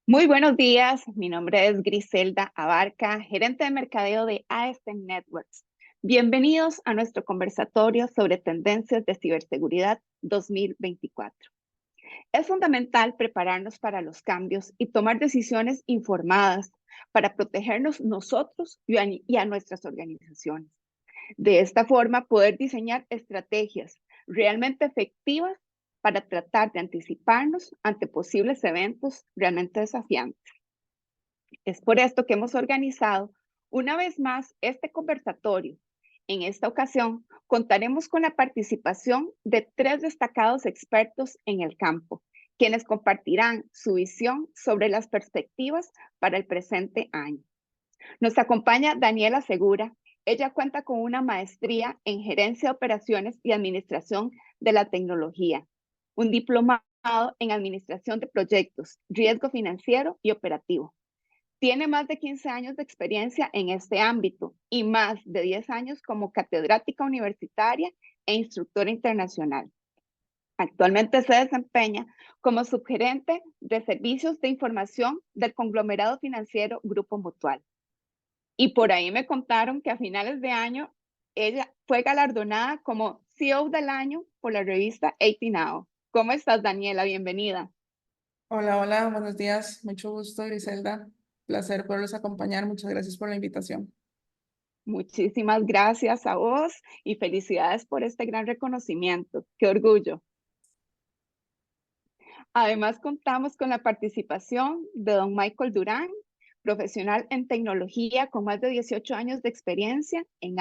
Muy buenos días, mi nombre es Griselda Abarca, gerente de mercadeo de ASN Networks. Bienvenidos a nuestro conversatorio sobre tendencias de ciberseguridad 2024. Es fundamental prepararnos para los cambios y tomar decisiones informadas para protegernos nosotros y a nuestras organizaciones. De esta forma, poder diseñar estrategias realmente efectivas para tratar de anticiparnos ante posibles eventos realmente desafiantes. Es por esto que hemos organizado una vez más este conversatorio. En esta ocasión contaremos con la participación de tres destacados expertos en el campo, quienes compartirán su visión sobre las perspectivas para el presente año. Nos acompaña Daniela Segura. Ella cuenta con una maestría en gerencia de operaciones y administración de la tecnología, un diplomado en administración de proyectos, riesgo financiero y operativo. Tiene más de 15 años de experiencia en este ámbito y más de 10 años como catedrática universitaria e instructora internacional. Actualmente se desempeña como subgerente de servicios de información del conglomerado financiero Grupo Mutual. Y por ahí me contaron que a finales de año ella fue galardonada como CEO del año por la revista 80 Now. ¿Cómo estás, Daniela? Bienvenida. Hola, hola, buenos días. Mucho gusto, Griselda. Placer poderlos acompañar. Muchas gracias por la invitación. Muchísimas gracias a vos y felicidades por este gran reconocimiento. Qué orgullo. Además, contamos con la participación de don Michael Durán, profesional en tecnología con más de 18 años de experiencia en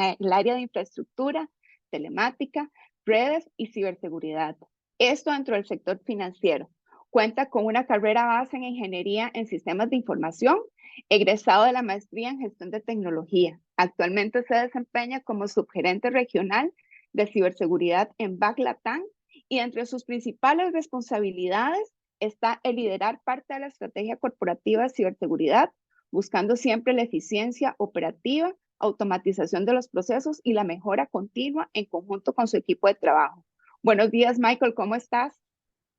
el área de infraestructura, telemática, redes y ciberseguridad. Esto dentro del sector financiero. Cuenta con una carrera base en ingeniería en sistemas de información, egresado de la maestría en gestión de tecnología. Actualmente se desempeña como subgerente regional de ciberseguridad en BAC Latam y entre sus principales responsabilidades está el liderar parte de la estrategia corporativa de ciberseguridad, buscando siempre la eficiencia operativa, automatización de los procesos y la mejora continua en conjunto con su equipo de trabajo. Buenos días, Michael, ¿cómo estás?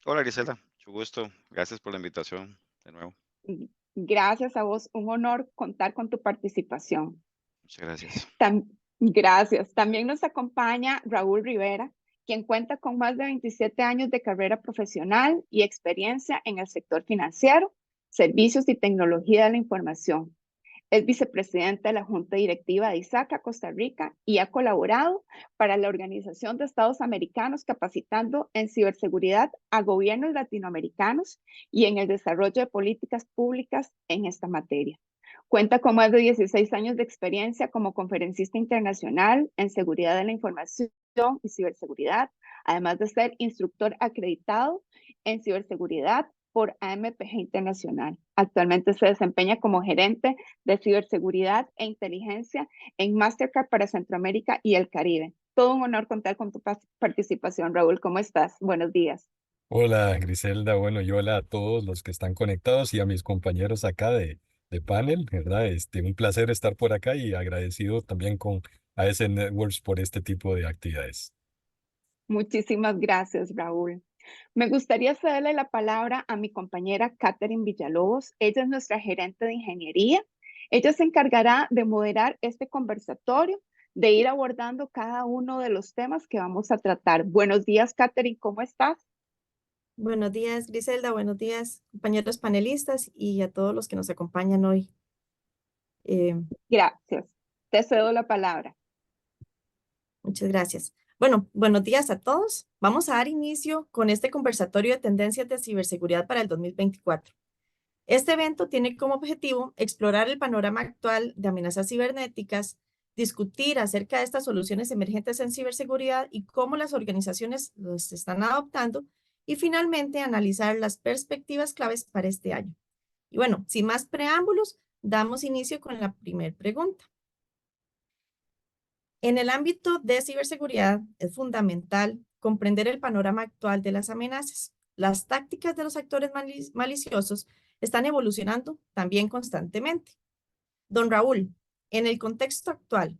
Hola Griselda, mucho gusto. Gracias por la invitación de nuevo. Gracias a vos, un honor contar con tu participación. Muchas gracias. Gracias. También nos acompaña Raúl Rivera, quien cuenta con más de 27 años de carrera profesional y experiencia en el sector financiero, servicios y tecnología de la información. Es vicepresidente de la Junta Directiva de ISACA Costa Rica y ha colaborado para la Organización de Estados Americanos capacitando en ciberseguridad a gobiernos latinoamericanos y en el desarrollo de políticas públicas en esta materia. Cuenta con más de 16 años de experiencia como conferencista internacional en seguridad de la información y ciberseguridad, además de ser instructor acreditado en ciberseguridad por AMPG Internacional. Actualmente se desempeña como gerente de ciberseguridad e inteligencia en Mastercard para Centroamérica y el Caribe. Todo un honor contar con tu participación, Raúl. ¿Cómo estás? Buenos días. Hola Griselda, bueno, y hola a todos los que están conectados y a mis compañeros acá de panel, ¿verdad? Un placer estar por acá y agradecido también con AS Networks por este tipo de actividades. Muchísimas gracias, Raúl. Me gustaría cederle la palabra a mi compañera Catherine Villalobos. Ella es nuestra gerente de ingeniería. Ella se encargará de moderar este conversatorio, de ir abordando cada uno de los temas que vamos a tratar. Buenos días, Catherine, ¿cómo estás? Buenos días, Griselda. Buenos días, compañeros panelistas y a todos los que nos acompañan hoy. Gracias. Te cedo la palabra. Muchas gracias. Bueno, buenos días a todos. Vamos a dar inicio con este conversatorio de tendencias de ciberseguridad para el 2024. Este evento tiene como objetivo explorar el panorama actual de amenazas cibernéticas, discutir acerca de estas soluciones emergentes en ciberseguridad y cómo las organizaciones los están adoptando y finalmente analizar las perspectivas claves para este año. Y bueno, sin más preámbulos, damos inicio con la primera pregunta. En el ámbito de ciberseguridad es fundamental comprender el panorama actual de las amenazas. Las tácticas de los actores maliciosos están evolucionando también constantemente. Don Raúl, en el contexto actual,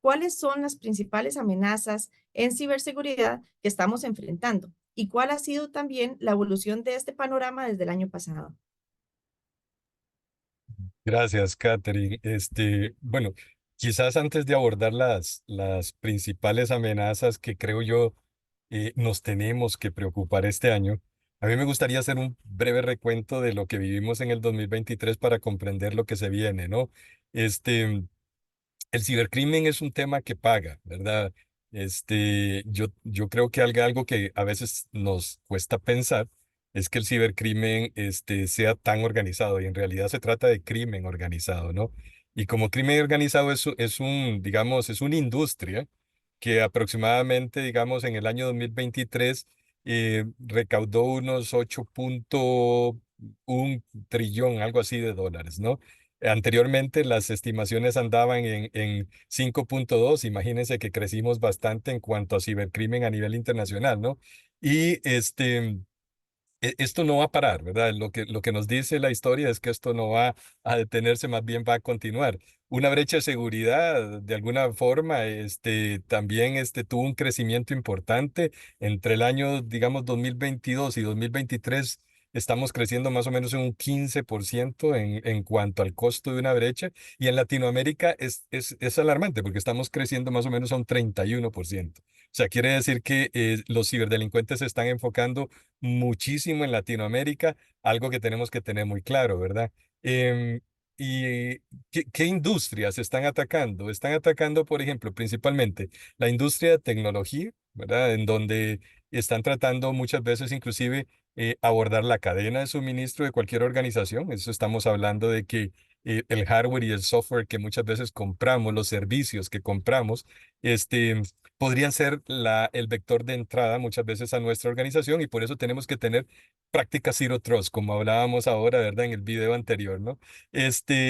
¿cuáles son las principales amenazas en ciberseguridad que estamos enfrentando? ¿Y cuál ha sido también la evolución de este panorama desde el año pasado? Gracias, Catherine. Bueno, quizás antes de abordar las principales amenazas que creo yo nos tenemos que preocupar este año, a mí me gustaría hacer un breve recuento de lo que vivimos en el 2023 para comprender lo que se viene, ¿no? Este, el cibercrimen es un tema que paga, ¿verdad? Yo creo que algo que a veces nos cuesta pensar es que el cibercrimen sea tan organizado y en realidad se trata de crimen organizado, ¿no? Y como crimen organizado es un, digamos, es una industria que aproximadamente, digamos, en el año 2023 recaudó unos 8,1 trillón, algo así de dólares, ¿no? Anteriormente las estimaciones andaban en 5,2. Imagínense que crecimos bastante en cuanto a cibercrimen a nivel internacional, ¿no? Y esto no va a parar, ¿verdad? Lo que nos dice la historia es que esto no va a detenerse, más bien va a continuar. Una brecha de seguridad, de alguna forma, también tuvo un crecimiento importante entre el año, digamos, 2022 y 2023. Estamos creciendo más o menos en un 15% en cuanto al costo de una brecha. Y en Latinoamérica es alarmante porque estamos creciendo más o menos a un 31%. O sea, quiere decir que los ciberdelincuentes se están enfocando muchísimo en Latinoamérica, algo que tenemos que tener muy claro, ¿verdad? Em, ¿Y qué industrias están atacando? Están atacando, por ejemplo, principalmente la industria de tecnología, ¿verdad? En donde están tratando muchas veces inclusive abordar la cadena de suministro de cualquier organización. Eso estamos hablando de que el hardware y el software que muchas veces compramos, los servicios que compramos, este, podrían ser el vector de entrada muchas veces a nuestra organización y por eso tenemos que tener prácticas Zero Trust, como hablábamos ahora, ¿verdad? En el video anterior, ¿no?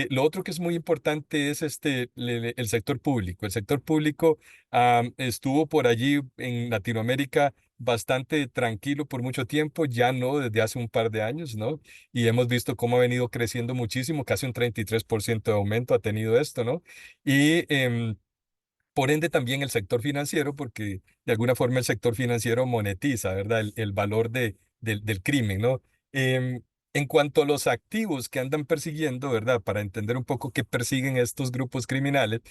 Lo otro que es muy importante es el sector público. El sector público estuvo por allí en Latinoamérica bastante tranquilo por mucho tiempo, ya no desde hace un par de años, ¿no? Y hemos visto cómo ha venido creciendo muchísimo, casi un 33% de aumento ha tenido esto, ¿no? Y por ende, también el sector financiero, porque de alguna forma el sector financiero monetiza, ¿verdad? El valor del crimen, ¿no? Em, en cuanto a los activos que andan persiguiendo, ¿verdad? Para entender un poco qué persiguen estos grupos criminales,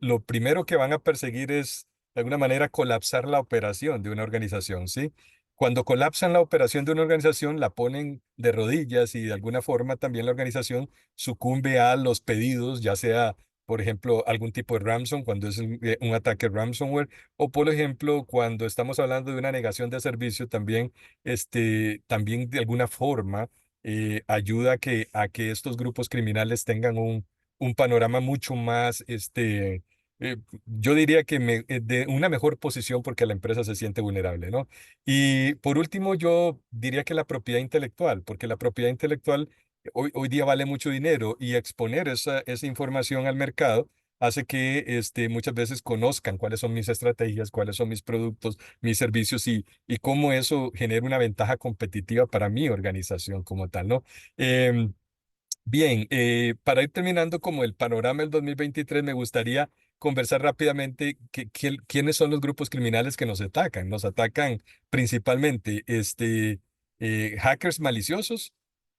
lo primero que van a perseguir es, de alguna manera, colapsar la operación de una organización, ¿sí? Cuando colapsan la operación de una organización, la ponen de rodillas y de alguna forma también la organización sucumbe a los pedidos, ya sea por ejemplo, algún tipo de ransom, cuando es un ataque ransomware, o por ejemplo, cuando estamos hablando de una negación de servicio, también de alguna forma ayuda a que estos grupos criminales tengan un panorama mucho más, yo diría que de una mejor posición porque la empresa se siente vulnerable, ¿no? Y por último, yo diría que la propiedad intelectual, porque la propiedad intelectual hoy día vale mucho dinero y exponer esa información al mercado hace que muchas veces conozcan cuáles son mis estrategias, cuáles son mis productos, mis servicios y cómo eso genera una ventaja competitiva para mi organización como tal, ¿no? Em, Bien, para ir terminando como el panorama del 2023, me gustaría conversar rápidamente quiénes son los grupos criminales que nos atacan. Nos atacan principalmente hackers maliciosos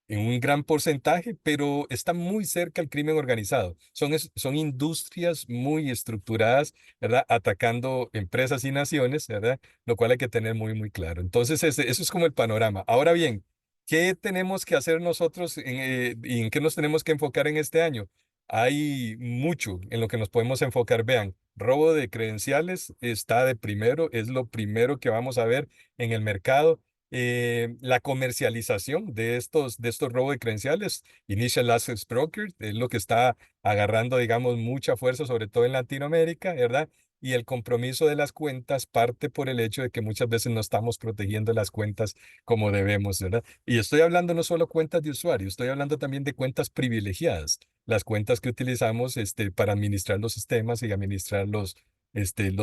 en un gran porcentaje, pero está muy cerca el crimen organizado. Son industrias muy estructuradas, ¿verdad? Atacando empresas y naciones, ¿verdad? Lo cual hay que tener muy, muy claro. Entonces, eso es como el panorama. Ahora bien, ¿qué tenemos que hacer nosotros y en qué nos tenemos que enfocar en este año? Hay mucho en lo que nos podemos enfocar. Vean, robo de credenciales está de primero, es lo primero que vamos a ver en el mercado. La comercialización de estos robos de credenciales, Initial Access Broker, es lo que está agarrando, digamos, mucha fuerza, sobre todo en Latinoamérica, ¿verdad? Y el compromiso de las cuentas parte por el hecho de que muchas veces no estamos protegiendo las cuentas como debemos, ¿verdad? Y estoy hablando no solo cuentas de usuario, estoy hablando también de cuentas privilegiadas, las cuentas que utilizamos para administrar los sistemas y administrar los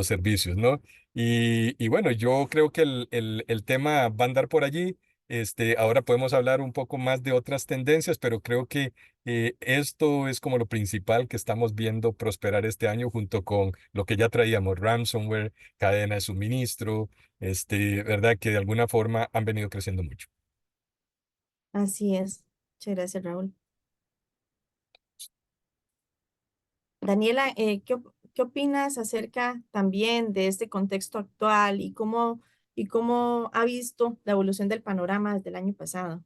servicios, ¿no? Y bueno, yo creo que el tema va a andar por allí. Ahora podemos hablar un poco más de otras tendencias, pero creo que esto es como lo principal que estamos viendo prosperar este año junto con lo que ya traíamos, ransomware, cadena de suministro, ¿verdad? Que de alguna forma han venido creciendo mucho. Así es. Muchas gracias, Raúl. Daniela, ¿qué opinas acerca también de este contexto actual y cómo ha visto la evolución del panorama desde el año pasado?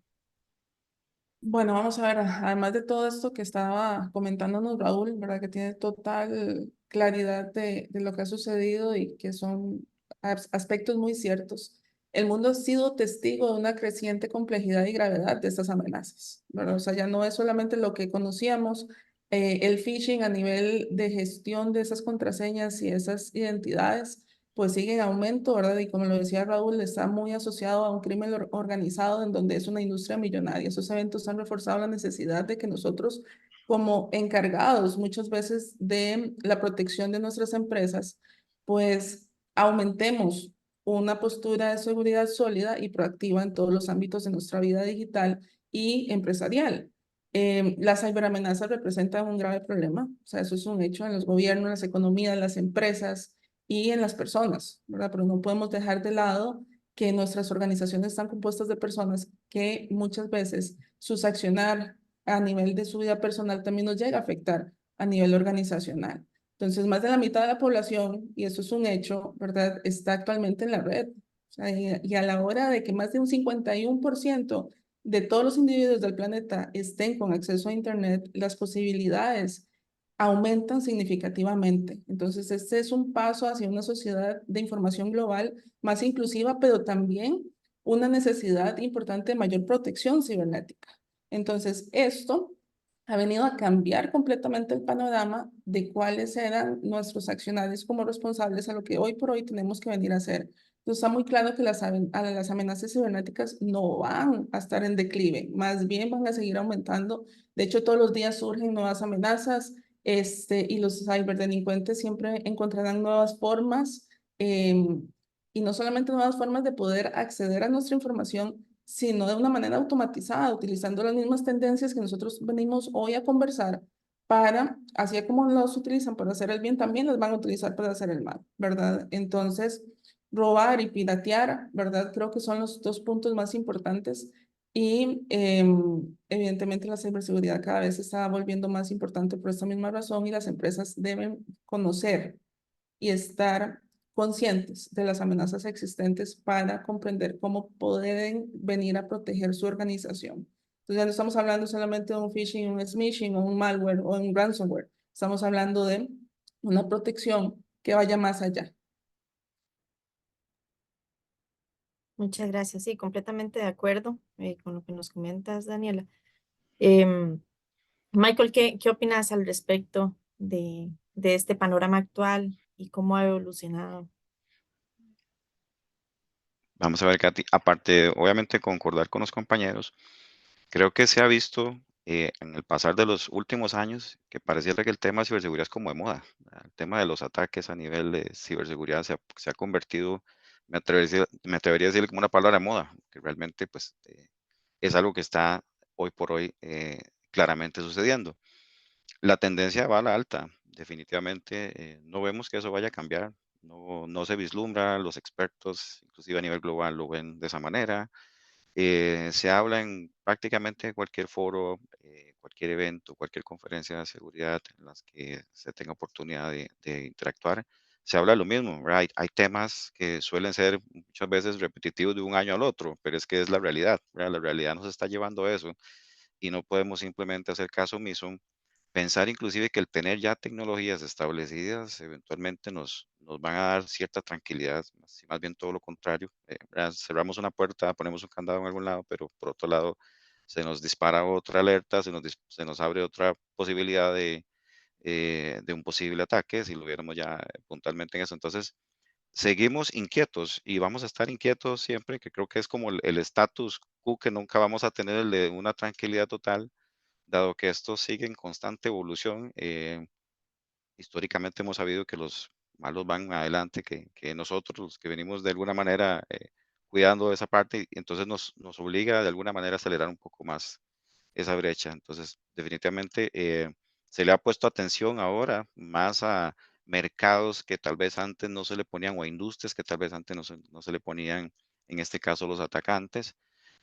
Bueno, vamos a ver, además de todo esto que estaba comentándonos Raúl, ¿verdad? Que tiene total claridad de lo que ha sucedido y que son aspectos muy ciertos. El mundo ha sido testigo de una creciente complejidad y gravedad de estas amenazas, ¿verdad? O sea, ya no es solamente lo que conocíamos, el phishing a nivel de gestión de esas contraseñas y esas identidades, pues sigue en aumento, ¿verdad? Y como lo decía Raúl, está muy asociado a un crimen organizado en donde es una industria millonaria. Esos eventos han reforzado la necesidad de que nosotros, como encargados muchas veces de la protección de nuestras empresas, pues aumentemos una postura de seguridad sólida y proactiva en todos los ámbitos de nuestra vida digital y empresarial. Las ciberamenazas representan un grave problema, o sea, eso es un hecho en los gobiernos, en las economías, en las empresas y en las personas, ¿verdad? Pero no podemos dejar de lado que nuestras organizaciones están compuestas de personas que muchas veces sus accionar a nivel de su vida personal también nos llega a afectar a nivel organizacional. Entonces, más de la mitad de la población, y eso es un hecho, ¿verdad?, está actualmente en la red. O sea, y a la hora de que más de un 51% de todos los individuos del planeta estén con acceso a Internet, las posibilidades aumentan significativamente. Entonces, este es un paso hacia una sociedad de información global más inclusiva, pero también una necesidad importante de mayor protección cibernética. Entonces, esto ha venido a cambiar completamente el panorama de cuáles eran nuestros accionarios como responsables a lo que hoy por hoy tenemos que venir a hacer. Entonces, está muy claro que las amenazas cibernéticas no van a estar en declive, más bien van a seguir aumentando. De hecho, todos los días surgen nuevas amenazas, y los ciberdelincuentes siempre encontrarán nuevas formas, y no solamente nuevas formas de poder acceder a nuestra información, sino de una manera automatizada, utilizando las mismas tendencias que nosotros venimos hoy a conversar para, así como los utilizan para hacer el bien, también los van a utilizar para hacer el mal, ¿verdad? Entonces, robar y piratear, ¿verdad? Creo que son los dos puntos más importantes y evidentemente la ciberseguridad cada vez se está volviendo más importante por esta misma razón y las empresas deben conocer y estar conscientes de las amenazas existentes para comprender cómo pueden venir a proteger su organización. Entonces ya no estamos hablando solamente de un phishing, un smishing o un malware o un ransomware. Estamos hablando de una protección que vaya más allá. Muchas gracias. Sí, completamente de acuerdo con lo que nos comentas, Daniela. Em, Michael, ¿qué opinas al respecto de este panorama actual y cómo ha evolucionado? Vamos a ver, Katy, aparte, obviamente, concordar con los compañeros, creo que se ha visto en el pasar de los últimos años que pareciera que el tema de ciberseguridad es como de moda. El tema de los ataques a nivel de ciberseguridad se ha convertido, me atrevería a decir como una palabra de moda, que realmente pues, es algo que está hoy por hoy claramente sucediendo. La tendencia va a la alta, definitivamente. No vemos que eso vaya a cambiar. No se vislumbra, los expertos, inclusive a nivel global, lo ven de esa manera. Se habla en prácticamente cualquier foro, cualquier evento, cualquier conferencia de seguridad en las que se tenga oportunidad de interactuar. Se habla lo mismo, ¿verdad? Hay temas que suelen ser muchas veces repetitivos de un año al otro, pero es que es la realidad, ¿verdad? La realidad nos está llevando a eso y no podemos simplemente hacer caso omiso. Pensar inclusive que el tener ya tecnologías establecidas eventualmente nos van a dar cierta tranquilidad, más bien todo lo contrario. ¿Verdad? Cerramos una puerta, ponemos un candado en algún lado, pero por otro lado se nos dispara otra alerta, se nos abre otra posibilidad de un posible ataque, si lo viéramos ya puntualmente en eso. Entonces, seguimos inquietos y vamos a estar inquietos siempre, que creo que es como el status quo que nunca vamos a tener, el de una tranquilidad total, dado que esto sigue en constante evolución. Históricamente hemos sabido que los malos van adelante, que nosotros, los que venimos de alguna manera cuidando de esa parte, y entonces nos obliga de alguna manera a acelerar un poco más esa brecha. Entonces, definitivamente se le ha puesto atención ahora más a mercados que tal vez antes no se le ponían, o a industrias que tal vez antes no se le ponían, en este caso los atacantes.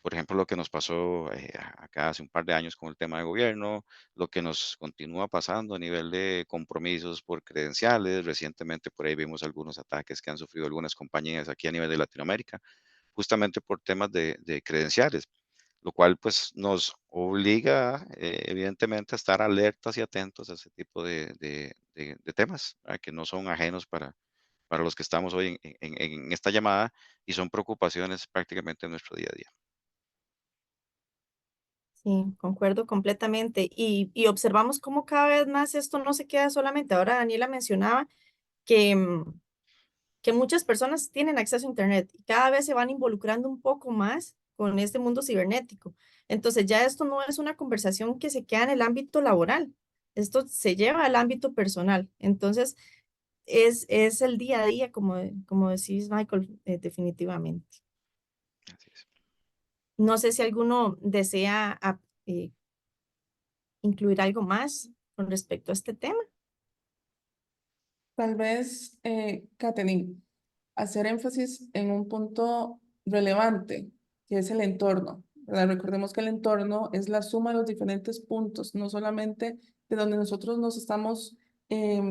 Por ejemplo, lo que nos pasó acá hace un par de años con el tema de gobierno, lo que nos continúa pasando a nivel de compromisos por credenciales. Recientemente por ahí vimos algunos ataques que han sufrido algunas compañías aquí a nivel de Latinoamérica, justamente por temas de credenciales, lo cual pues nos obliga evidentemente a estar alertas y atentos a ese tipo de temas, que no son ajenos para los que estamos hoy en esta llamada y son preocupaciones prácticamente en nuestro día a día. Sí, concuerdo completamente. Y observamos cómo cada vez más esto no se queda solamente. Ahora Daniela mencionaba que, que muchas personas tienen acceso a Internet y cada vez se van involucrando un poco más con este mundo cibernético. Entonces ya esto no es una conversación que se queda en el ámbito laboral, esto se lleva al ámbito personal. Entonces es el día a día, como decís, Michael, definitivamente. Así es. No sé si alguno desea incluir algo más con respecto a este tema. Tal vez, Catherine, hacer énfasis en un punto relevante, que es el entorno, ¿verdad? Recordemos que el entorno es la suma de los diferentes puntos, no solamente de donde nosotros nos estamos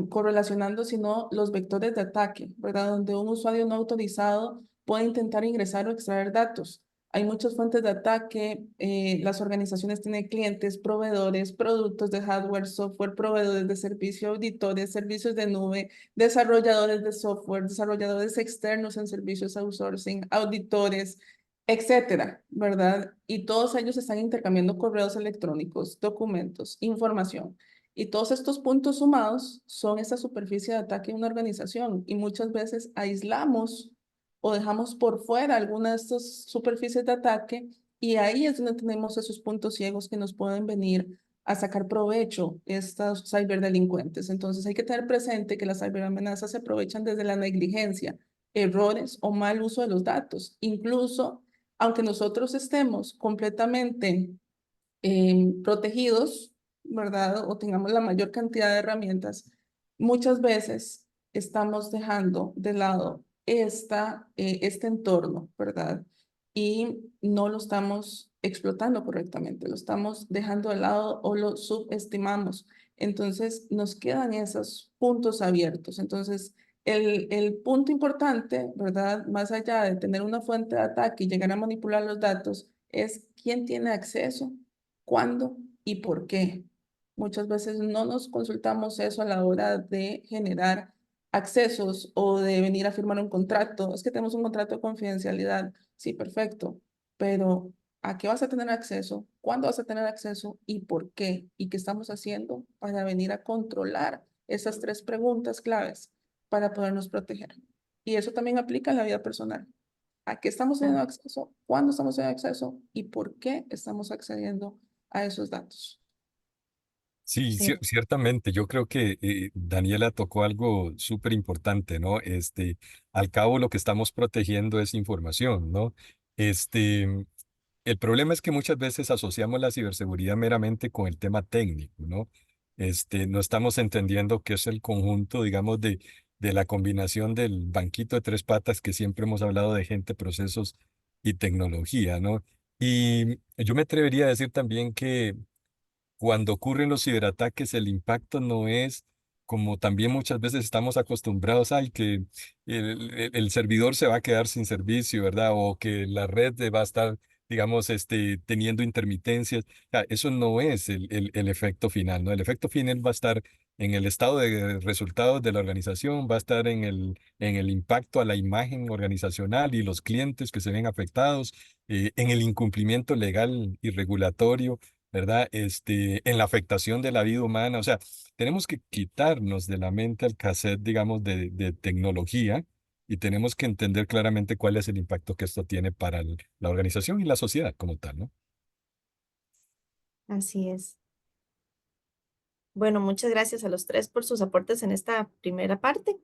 correlacionando, sino los vectores de ataque, ¿verdad? Donde un usuario no autorizado puede intentar ingresar o extraer datos. Hay muchas fuentes de ataque, las organizaciones tienen clientes, proveedores, productos de hardware, software, proveedores de servicio, auditores, servicios de nube, desarrolladores de software, desarrolladores externos en servicios outsourcing, auditores, etcétera, ¿verdad? Y todos ellos están intercambiando correos electrónicos, documentos, información. Y todos estos puntos sumados son esa superficie de ataque en una organización y muchas veces aislamos o dejamos por fuera alguna de estas superficies de ataque y ahí es donde tenemos esos puntos ciegos que nos pueden venir a sacar provecho estos ciberdelincuentes. Entonces hay que tener presente que las ciberamenazas se aprovechan desde la negligencia, errores o mal uso de los datos. Incluso, aunque nosotros estemos completamente protegidos, ¿verdad? O tengamos la mayor cantidad de herramientas, muchas veces estamos dejando de lado este entorno, ¿verdad? Y no lo estamos explotando correctamente, lo estamos dejando de lado o lo subestimamos. Entonces nos quedan esos puntos abiertos. Entonces, el punto importante, ¿verdad? Más allá de tener una fuente de ataque y llegar a manipular los datos, es quién tiene acceso, cuándo y por qué. Muchas veces no nos consultamos eso a la hora de generar accesos o de venir a firmar un contrato. Es que tenemos un contrato de confidencialidad. Sí, perfecto. Pero ¿a qué vas a tener acceso? ¿Cuándo vas a tener acceso? ¿Y por qué? ¿Y qué estamos haciendo para venir a controlar esas tres preguntas claves para podernos proteger? Y eso también aplica en la vida personal. ¿A qué estamos teniendo acceso? ¿Cuándo estamos teniendo acceso? ¿Y por qué estamos accediendo a esos datos? Sí, Sí, ciertamente. Yo creo que Daniela tocó algo súper importante, ¿no? Al cabo lo que estamos protegiendo es información, ¿no? Este, el problema es que muchas veces asociamos la ciberseguridad meramente con el tema técnico, ¿no? No estamos entendiendo que es el conjunto, digamos, de la combinación del banquito de tres patas que siempre hemos hablado de gente, procesos y tecnología, ¿no? Y yo me atrevería a decir también que cuando ocurren los ciberataques, el impacto no es como también muchas veces estamos acostumbrados, ay, que el servidor se va a quedar sin servicio, ¿verdad? O que la red va a estar, digamos, teniendo intermitencias. O sea, eso no es el efecto final, ¿no? El efecto final va a estar en el estado de resultados de la organización, va a estar en el impacto a la imagen organizacional y los clientes que se ven afectados, en el incumplimiento legal y regulatorio, ¿verdad? En la afectación de la vida humana. O sea, tenemos que quitarnos de la mente el cassette, digamos, de tecnología y tenemos que entender claramente cuál es el impacto que esto tiene para la organización y la sociedad como tal, ¿no? así es. Bueno, muchas gracias a los tres por sus aportes en esta primera parte.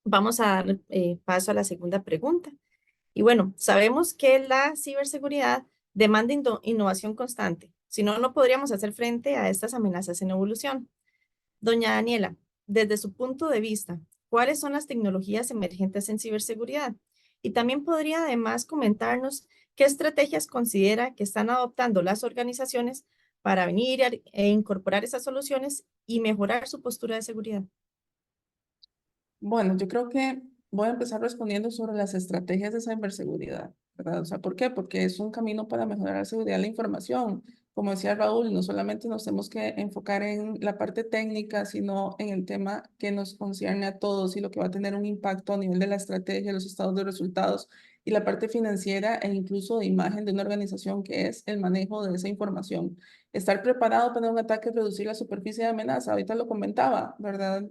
Vamos a dar paso a la segunda pregunta. Y bueno, sabemos que la ciberseguridad demanda innovación constante. Si no, no podríamos hacer frente a estas amenazas en evolución. Doña Daniela, desde su punto de vista, ¿cuáles son las tecnologías emergentes en ciberseguridad? Y también podría además comentarnos qué estrategias considera que están adoptando las organizaciones para venir e incorporar esas soluciones y mejorar su postura de seguridad. Bueno, yo creo que voy a empezar respondiendo sobre las estrategias de ciberseguridad, ¿verdad? O sea, ¿por qué? Porque es un camino para mejorar la seguridad de la información. Como decía Raúl, no solamente nos tenemos que enfocar en la parte técnica, sino en el tema que nos concierne a todos y lo que va a tener un impacto a nivel de la estrategia, los estados de resultados y la parte financiera e incluso de imagen de una organización, que es el manejo de esa información. Estar preparado para un ataque, reducir la superficie de amenaza. Ahorita lo comentaba, ¿verdad?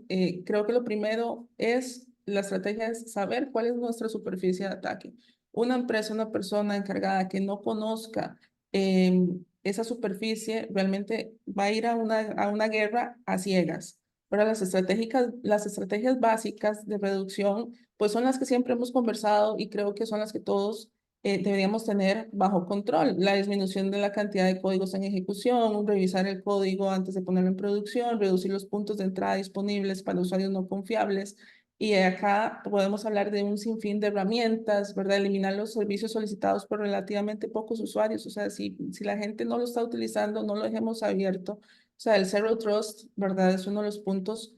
Creo que lo primero es, la estrategia es saber cuál es nuestra superficie de ataque. Una empresa, una persona encargada que no conozca esa superficie, realmente va a ir a una guerra a ciegas. Pero las estrategias básicas de reducción, pues son las que siempre hemos conversado y creo que son las que todos deberíamos tener bajo control. La disminución de la cantidad de códigos en ejecución, revisar el código antes de ponerlo en producción, reducir los puntos de entrada disponibles para usuarios no confiables. Y acá podemos hablar de un sinfín de herramientas, ¿verdad? Eliminar los servicios solicitados por relativamente pocos usuarios. O sea, si la gente no lo está utilizando, no lo dejemos abierto. O sea, el Zero Trust, ¿verdad? Es uno de los puntos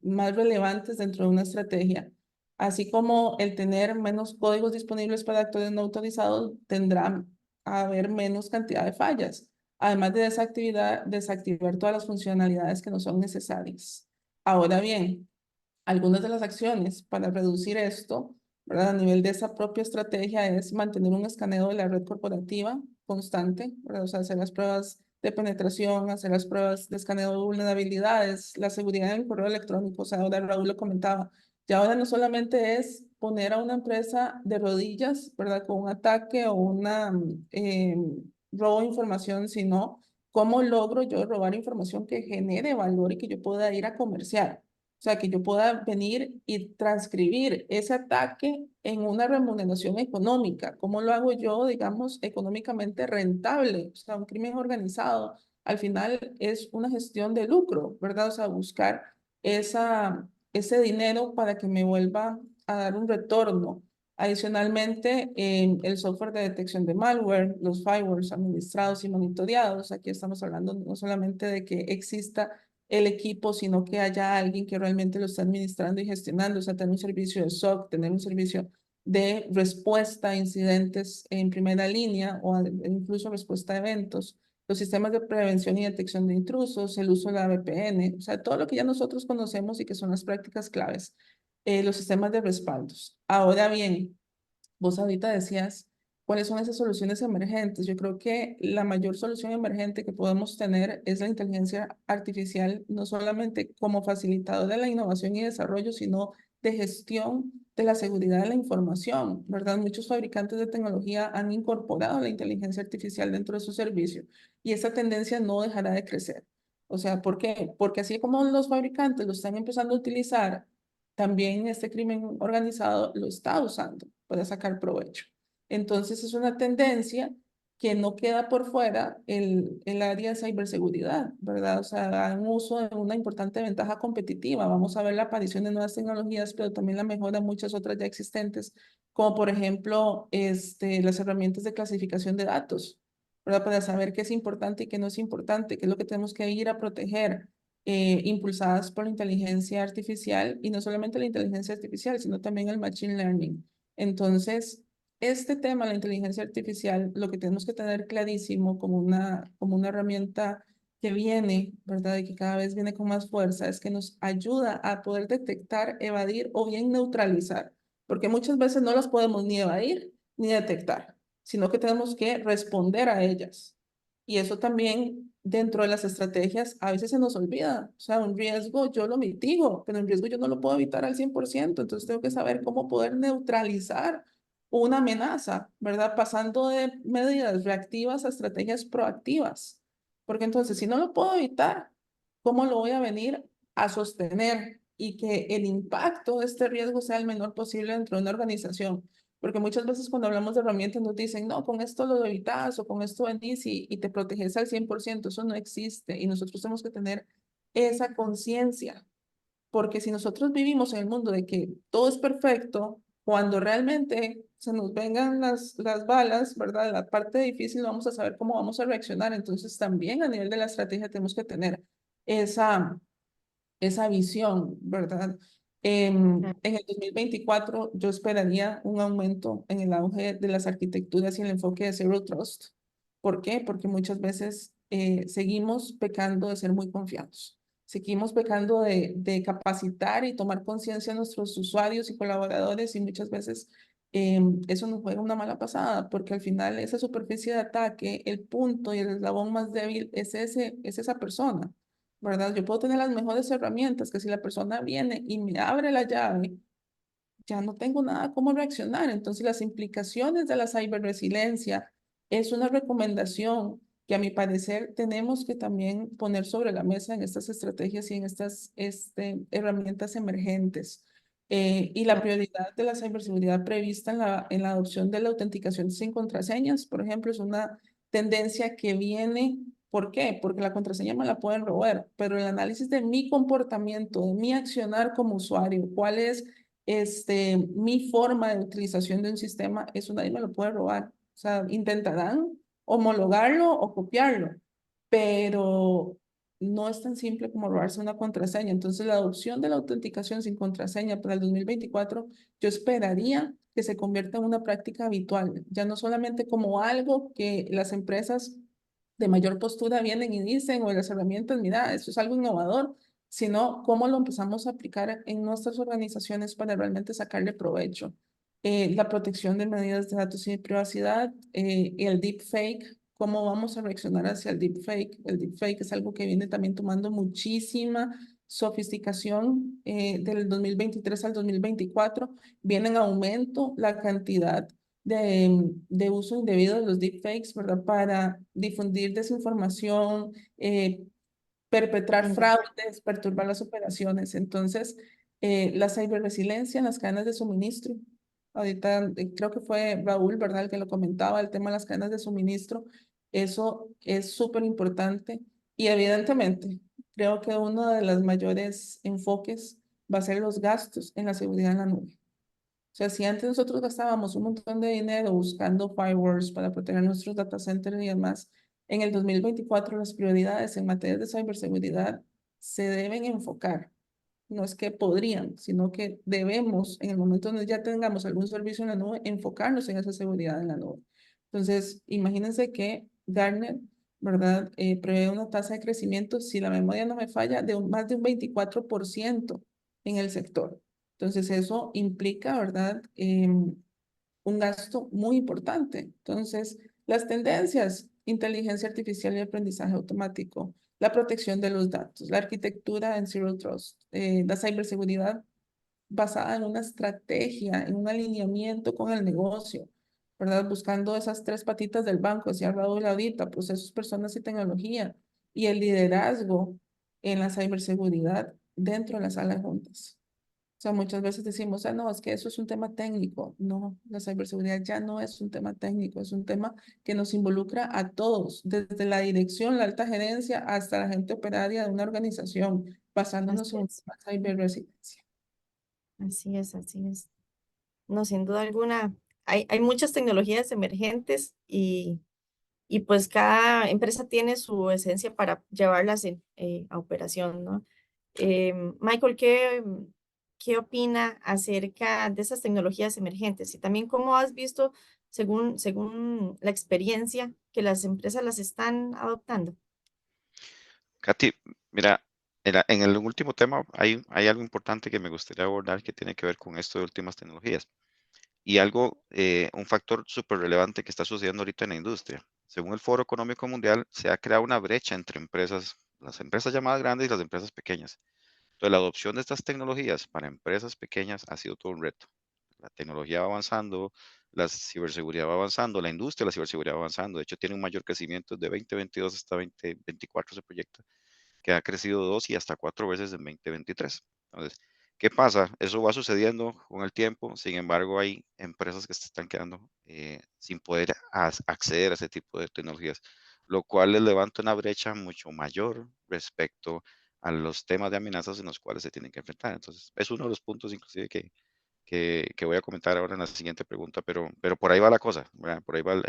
más relevantes dentro de una estrategia. Así como el tener menos códigos disponibles para actores no autorizados, tendrá a haber menos cantidad de fallas, además de desactivar todas las funcionalidades que no son necesarias. Ahora bien, algunas de las acciones para reducir esto, ¿verdad? A nivel de esa propia estrategia es mantener un escaneo de la red corporativa constante, ¿verdad? O sea, hacer las pruebas de penetración, hacer las pruebas de escaneo de vulnerabilidades, la seguridad en el correo electrónico. O sea, ahora Raúl lo comentaba, ya ahora no solamente es poner a una empresa de rodillas, ¿verdad? Con un ataque o una robo de información, sino cómo logro yo robar información que genere valor y que yo pueda ir a comerciar. O sea, que yo pueda venir y transcribir ese ataque en una remuneración económica. ¿Cómo lo hago yo, digamos, económicamente rentable? O sea, un crimen organizado al final es una gestión de lucro, ¿verdad? O sea, buscar ese dinero para que me vuelva a dar un retorno. Adicionalmente, el software de detección de malware, los firewalls administrados y monitoreados. Aquí estamos hablando no solamente de que exista el equipo, sino que haya alguien que realmente lo está administrando y gestionando. O sea, tener un servicio de SOC, tener un servicio de respuesta a incidentes en primera línea o incluso respuesta a eventos, los sistemas de prevención y detección de intrusos, el uso de la VPN, o sea, todo lo que ya nosotros conocemos y que son las prácticas claves, los sistemas de respaldos. Ahora bien, vos ahorita decías, ¿cuáles son esas soluciones emergentes? Yo creo que la mayor solución emergente que podemos tener es la inteligencia artificial, no solamente como facilitador de la innovación y desarrollo, sino de gestión de la seguridad de la información, ¿verdad? Muchos fabricantes de tecnología han incorporado la inteligencia artificial dentro de su servicio y esa tendencia no dejará de crecer. O sea, ¿por qué? Porque así como los fabricantes lo están empezando a utilizar, también este crimen organizado lo está usando para sacar provecho. Entonces es una tendencia que no queda por fuera el área de ciberseguridad, ¿verdad? O sea, da un uso de una importante ventaja competitiva. Vamos a ver la aparición de nuevas tecnologías, pero también la mejora de muchas otras ya existentes, como por ejemplo las herramientas de clasificación de datos, ¿verdad? Para saber qué es importante y qué no es importante, qué es lo que tenemos que ir a proteger, impulsadas por la inteligencia artificial, y no solamente la inteligencia artificial, sino también el machine learning. Entonces, este tema, la inteligencia artificial, lo que tenemos que tener clarísimo como una herramienta que viene, ¿verdad? Y que cada vez viene con más fuerza, es que nos ayuda a poder detectar, evadir o bien neutralizar, porque muchas veces no las podemos ni evadir ni detectar, sino que tenemos que responder a ellas. Y eso también dentro de las estrategias a veces se nos olvida. O sea, un riesgo yo lo mitigo, pero un riesgo yo no lo puedo evitar al 100%. Entonces tengo que saber cómo poder neutralizar una amenaza, ¿verdad? Pasando de medidas reactivas a estrategias proactivas. Porque entonces, si no lo puedo evitar, ¿cómo lo voy a venir a sostener y que el impacto de este riesgo sea el menor posible dentro de una organización? Porque muchas veces cuando hablamos de herramientas nos dicen, no, con esto lo evitas o con esto venís y te proteges al 100%. Eso no existe y nosotros tenemos que tener esa conciencia. Porque si nosotros vivimos en el mundo de que todo es perfecto Cuando realmente se nos vengan las balas, ¿verdad? La parte difícil vamos a saber cómo vamos a reaccionar. Entonces también a nivel de la estrategia tenemos que tener esa, esa visión, ¿verdad? En el 2024 yo esperaría un aumento en el auge de las arquitecturas y el enfoque de Zero Trust. ¿Por qué? Porque muchas veces seguimos pecando de ser muy confiados. Seguimos pecando de capacitar y tomar conciencia a nuestros usuarios y colaboradores y muchas veces eso nos juega una mala pasada porque al final esa superficie de ataque, el punto y el eslabón más débil es esa persona. ¿Verdad? Yo puedo tener las mejores herramientas, que si la persona viene y me abre la llave, ya no tengo nada cómo reaccionar. Entonces, las implicaciones de la ciberresiliencia es una recomendación que a mi parecer tenemos que también poner sobre la mesa en estas estrategias y en estas herramientas emergentes. Y la prioridad de la ciberseguridad prevista en la adopción de la autenticación sin contraseñas, por ejemplo, es una tendencia que viene. ¿Por qué? Porque la contraseña me la pueden robar, pero el análisis de mi comportamiento, de mi accionar como usuario, cuál es mi forma de utilización de un sistema, eso nadie me lo puede robar. O sea, intentarán homologarlo o copiarlo, pero no es tan simple como robarse una contraseña. Entonces, la adopción de la autenticación sin contraseña para el 2024, yo esperaría que se convierta en una práctica habitual, ya no solamente como algo que las empresas de mayor postura vienen y dicen, o las herramientas, mira, esto es algo innovador, sino cómo lo empezamos a aplicar en nuestras organizaciones para realmente sacarle provecho. La protección de medidas de datos y de privacidad, el deepfake, cómo vamos a reaccionar hacia el deepfake. El deepfake es algo que viene también tomando muchísima sofisticación del 2023 al 2024. Viene en aumento la cantidad de uso indebido de los deepfakes, ¿verdad? Para difundir desinformación, perpetrar fraudes, perturbar las operaciones. Entonces, la ciberresiliencia en las cadenas de suministro. Ahorita creo que fue Raúl, ¿verdad? El que lo comentaba, el tema de las cadenas de suministro. Eso es súper importante. Y evidentemente, creo que uno de los mayores enfoques va a ser los gastos en la seguridad en la nube. O sea, si antes nosotros gastábamos un montón de dinero buscando firewalls para proteger nuestros data centers y demás, en el 2024 las prioridades en materia de ciberseguridad se deben enfocar. No es que podrían, sino que debemos, en el momento donde ya tengamos algún servicio en la nube, enfocarnos en esa seguridad en la nube. Entonces, imagínense que Gartner, ¿verdad? Prevé una tasa de crecimiento, si la memoria no me falla, de más de un 24% en el sector. Entonces, eso implica, ¿verdad? Un gasto muy importante. Entonces, las tendencias, inteligencia artificial y aprendizaje automático, la protección de los datos, la arquitectura en Zero Trust, la ciberseguridad basada en una estrategia, en un alineamiento con el negocio, ¿verdad? Buscando esas tres patitas del banco, decía Raúl ahorita, procesos, personas y tecnología, y el liderazgo en la ciberseguridad dentro de la sala de juntas. O sea, muchas veces decimos, no, es que eso es un tema técnico. No, la ciberseguridad ya no es un tema técnico, es un tema que nos involucra a todos, desde la dirección, la alta gerencia, hasta la gente operaria de una organización, basándonos Así en es, una ciberresiliencia. así es, así es. No, sin duda alguna, hay muchas tecnologías emergentes y pues cada empresa tiene su esencia para llevarlas a operación, ¿no? Michael, ¿qué opina acerca de esas tecnologías emergentes? Y también cómo has visto, según la experiencia, que las empresas las están adoptando. Katy, mira, en el último tema hay algo importante que me gustaría abordar que tiene que ver con esto de últimas tecnologías y algo, un factor súper relevante que está sucediendo ahorita en la industria. Según el Foro Económico Mundial, se ha creado una brecha entre empresas, las empresas llamadas grandes y las empresas pequeñas. Entonces, la adopción de estas tecnologías para empresas pequeñas ha sido todo un reto. La tecnología va avanzando, la ciberseguridad va avanzando, la industria de la ciberseguridad va avanzando. De hecho, tiene un mayor crecimiento de 2022 hasta 2024, se proyecta que ha crecido 2 y hasta 4 veces en 2023. Entonces, ¿qué pasa? Eso va sucediendo con el tiempo, sin embargo, hay empresas que se están quedando sin poder acceder a ese tipo de tecnologías, lo cual les levanta una brecha mucho mayor respecto a los temas de amenazas en los cuales se tienen que enfrentar. Entonces, es uno de los puntos inclusive que voy a comentar ahora en la siguiente pregunta, pero por ahí va la cosa, ¿verdad? Por ahí va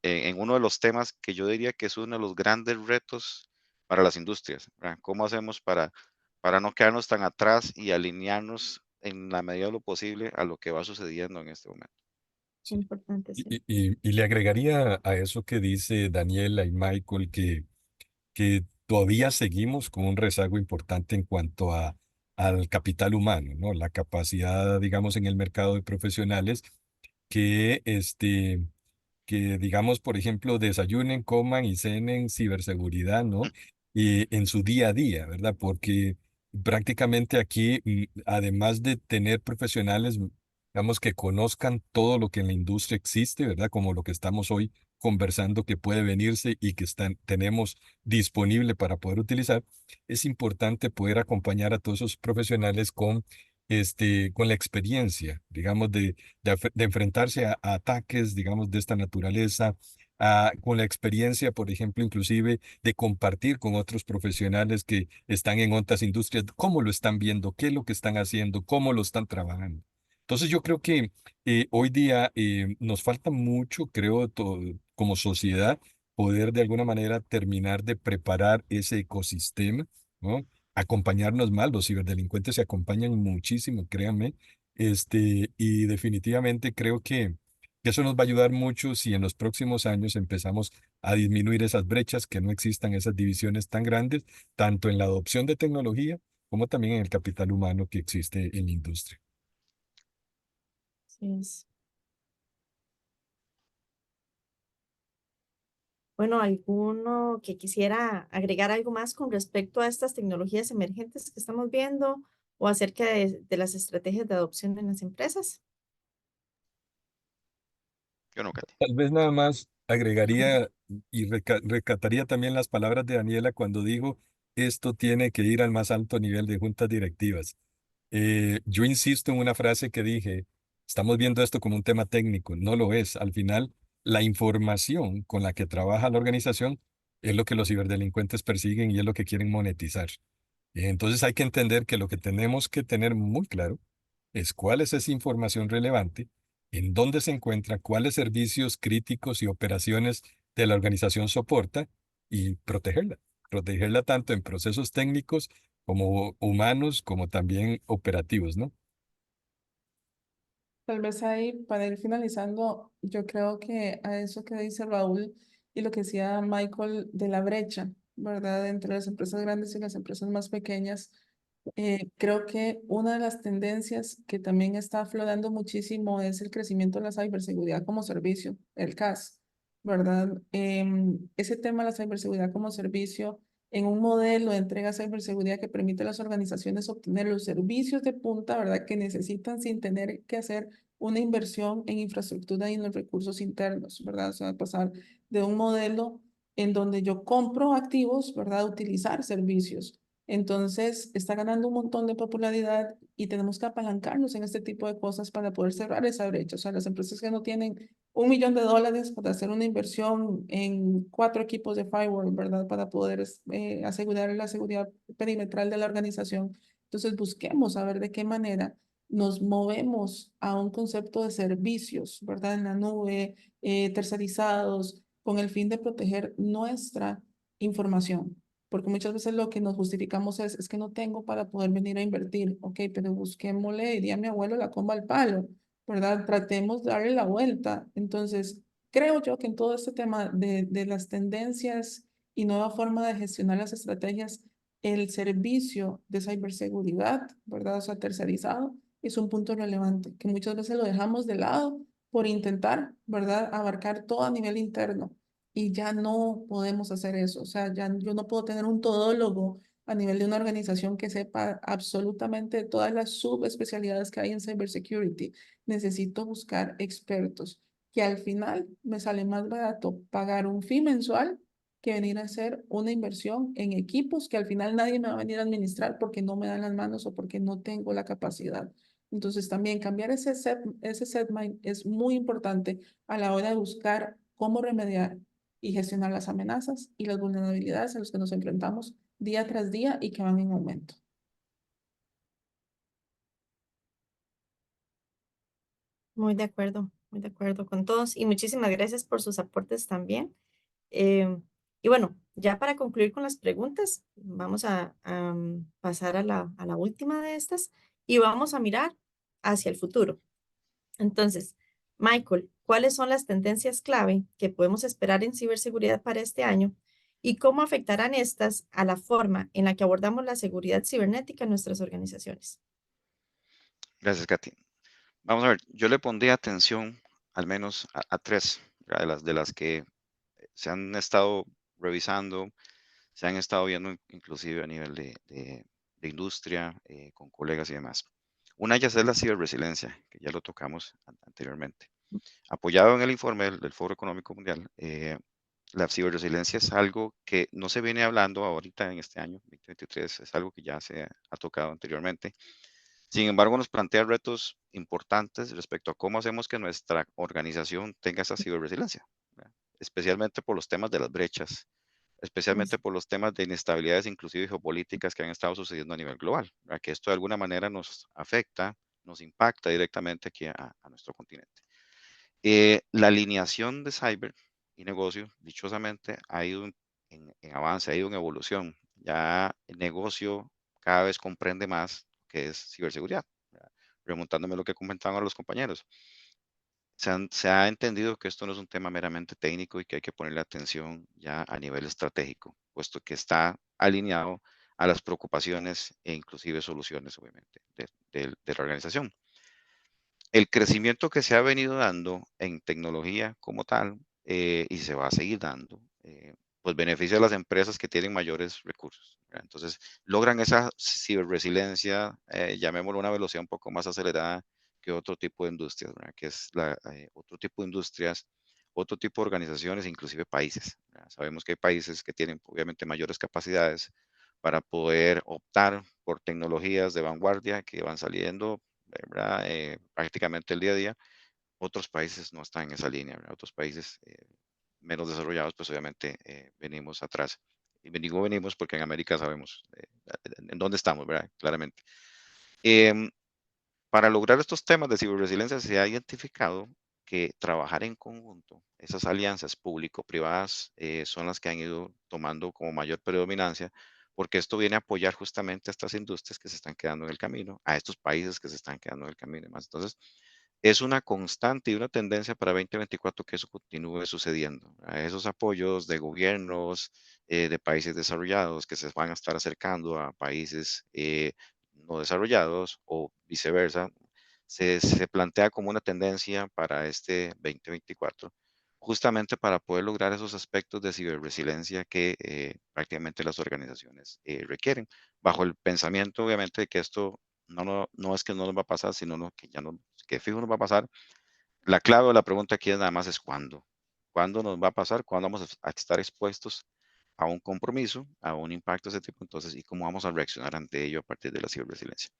en uno de los temas que yo diría que es uno de los grandes retos para las industrias, ¿verdad? ¿Cómo hacemos para no quedarnos tan atrás y alinearnos en la medida de lo posible a lo que va sucediendo en este momento? Sí. Importante, sí. Y le agregaría a eso que dice Daniela y Michael que todavía seguimos con un rezago importante en cuanto al capital humano, ¿no? La capacidad, digamos, en el mercado de profesionales que, digamos, por ejemplo, desayunen, coman y cenen ciberseguridad, ¿no? Y en su día a día, ¿verdad? Porque prácticamente aquí, además de tener profesionales, digamos, que conozcan todo lo que en la industria existe, ¿verdad? Como lo que estamos hoy conversando que puede venirse y que tenemos disponible para poder utilizar, es importante poder acompañar a todos esos profesionales con la experiencia, digamos, de enfrentarse a ataques, digamos, de esta naturaleza, con la experiencia, por ejemplo, inclusive de compartir con otros profesionales que están en otras industrias, cómo lo están viendo, qué es lo que están haciendo, cómo lo están trabajando. Entonces yo creo que hoy día nos falta mucho, creo, como sociedad, poder de alguna manera terminar de preparar ese ecosistema, ¿no? Acompañarnos más, los ciberdelincuentes se acompañan muchísimo, créanme, y definitivamente creo que eso nos va a ayudar mucho si en los próximos años empezamos a disminuir esas brechas, que no existan esas divisiones tan grandes, tanto en la adopción de tecnología como también en el capital humano que existe en la industria. Sí es. Bueno, ¿alguno que quisiera agregar algo más con respecto a estas tecnologías emergentes que estamos viendo o acerca de las estrategias de adopción en las empresas? Yo no, Katy. Tal vez nada más agregaría y recataría también las palabras de Daniela cuando dijo, esto tiene que ir al más alto nivel de juntas directivas. Yo insisto en una frase que dije, estamos viendo esto como un tema técnico, no lo es. Al final, la información con la que trabaja la organización es lo que los ciberdelincuentes persiguen y es lo que quieren monetizar. Entonces hay que entender que lo que tenemos que tener muy claro es cuál es esa información relevante, en dónde se encuentra, cuáles servicios críticos y operaciones de la organización soporta y protegerla. Protegerla tanto en procesos técnicos como humanos, como también operativos, ¿no? Tal vez ahí, para ir finalizando, yo creo que a eso que dice Raúl y lo que decía Michael de la brecha, ¿verdad? Entre las empresas grandes y las empresas más pequeñas, creo que una de las tendencias que también está aflorando muchísimo es el crecimiento de la ciberseguridad como servicio, el CAS, ¿verdad? Ese tema de la ciberseguridad como servicio en un modelo de entrega de ciberseguridad que permite a las organizaciones obtener los servicios de punta, ¿verdad? Que necesitan sin tener que hacer una inversión en infraestructura y en los recursos internos, ¿verdad? O sea, pasar de un modelo en donde yo compro activos, ¿verdad? A utilizar servicios. Entonces, está ganando un montón de popularidad y tenemos que apalancarnos en este tipo de cosas para poder cerrar esa brecha. O sea, las empresas que no tienen $1 millón para hacer una inversión en 4 equipos de firewall, ¿verdad? Para poder asegurar la seguridad perimetral de la organización. Entonces, busquemos a ver de qué manera nos movemos a un concepto de servicios, ¿verdad? En la nube, tercerizados, con el fin de proteger nuestra información. Porque muchas veces lo que nos justificamos es que no tengo para poder venir a invertir. Ok, pero busquémosle, diría mi abuelo, la comba al palo, ¿verdad? Tratemos de darle la vuelta. Entonces, creo yo que en todo este tema de las tendencias y nueva forma de gestionar las estrategias, el servicio de ciberseguridad, ¿verdad? O sea, tercerizado, es un punto relevante, que muchas veces lo dejamos de lado por intentar, ¿verdad? Abarcar todo a nivel interno. Y ya no podemos hacer eso. O sea, ya yo no puedo tener un todólogo a nivel de una organización que sepa absolutamente todas las subespecialidades que hay en cybersecurity. Necesito buscar expertos, que al final me sale más barato pagar un fee mensual que venir a hacer una inversión en equipos que al final nadie me va a venir a administrar porque no me dan las manos o porque no tengo la capacidad. Entonces también cambiar ese set mind es muy importante a la hora de buscar cómo remediar y gestionar las amenazas y las vulnerabilidades a las que nos enfrentamos día tras día y que van en aumento. Muy de acuerdo con todos y muchísimas gracias por sus aportes también. Em, y bueno, ya para concluir con las preguntas, vamos a pasar a la última de estas y vamos a mirar hacia el futuro. Entonces, Michael, ¿cuáles son las tendencias clave que podemos esperar en ciberseguridad para este año y cómo afectarán estas a la forma en la que abordamos la seguridad cibernética en nuestras organizaciones? Gracias, Katy. Vamos a ver, yo le pondría atención al menos a tres, ¿verdad? De las que se han estado revisando, se han estado viendo inclusive a nivel de industria, con colegas y demás. Una de ellas es la ciberresiliencia, que ya lo tocamos anteriormente. Apoyado en el informe del Foro Económico Mundial, la ciberresiliencia es algo que no se viene hablando ahorita en este año, 2023, es algo que ya se ha tocado anteriormente. Sin embargo, nos plantea retos importantes respecto a cómo hacemos que nuestra organización tenga esa ciberresiliencia, ¿verdad? Especialmente por los temas de las brechas, especialmente por los temas de inestabilidades, inclusive geopolíticas, que han estado sucediendo a nivel global, ¿verdad? Que esto de alguna manera nos afecta, nos impacta directamente aquí a nuestro continente. La alineación de cyber y negocio, dichosamente, ha ido en avance, ha ido en evolución. Ya el negocio cada vez comprende más que es ciberseguridad, ¿verdad? Remontándome a lo que comentaban los compañeros. Se ha entendido que esto no es un tema meramente técnico y que hay que ponerle atención ya a nivel estratégico, puesto que está alineado a las preocupaciones e inclusive soluciones, obviamente, de la organización. El crecimiento que se ha venido dando en tecnología como tal, y se va a seguir dando, pues beneficia a las empresas que tienen mayores recursos, ¿verdad? Entonces, logran esa ciberresiliencia, llamémoslo una velocidad un poco más acelerada que otro tipo de industrias, ¿verdad? Que es otro tipo de industrias, otro tipo de organizaciones, inclusive países, ¿verdad? Sabemos que hay países que tienen obviamente mayores capacidades para poder optar por tecnologías de vanguardia que van saliendo, ¿verdad? Prácticamente el día a día. Otros países no están en esa línea, ¿verdad? Otros países menos desarrollados, pues obviamente venimos atrás. Y digo venimos porque en América sabemos en dónde estamos, ¿verdad? Claramente. Em, para lograr estos temas de ciberresiliencia se ha identificado que trabajar en conjunto, esas alianzas público-privadas son las que han ido tomando como mayor predominancia, porque esto viene a apoyar justamente a estas industrias que se están quedando en el camino, a estos países que se están quedando en el camino y demás. Entonces, es una constante y una tendencia para 2024 que eso continúe sucediendo. A esos apoyos de gobiernos de países desarrollados que se van a estar acercando a países no desarrollados o viceversa, se plantea como una tendencia para este 2024, justamente para poder lograr esos aspectos de ciberresiliencia que prácticamente las organizaciones requieren, bajo el pensamiento obviamente de que esto no es que no nos va a pasar, sino que ya no, que fijo nos va a pasar. La clave o la pregunta aquí nada más es cuándo. ¿Cuándo nos va a pasar? ¿Cuándo vamos a estar expuestos a un compromiso, a un impacto de ese tipo? Entonces, ¿y cómo vamos a reaccionar ante ello a partir de la ciberresiliencia?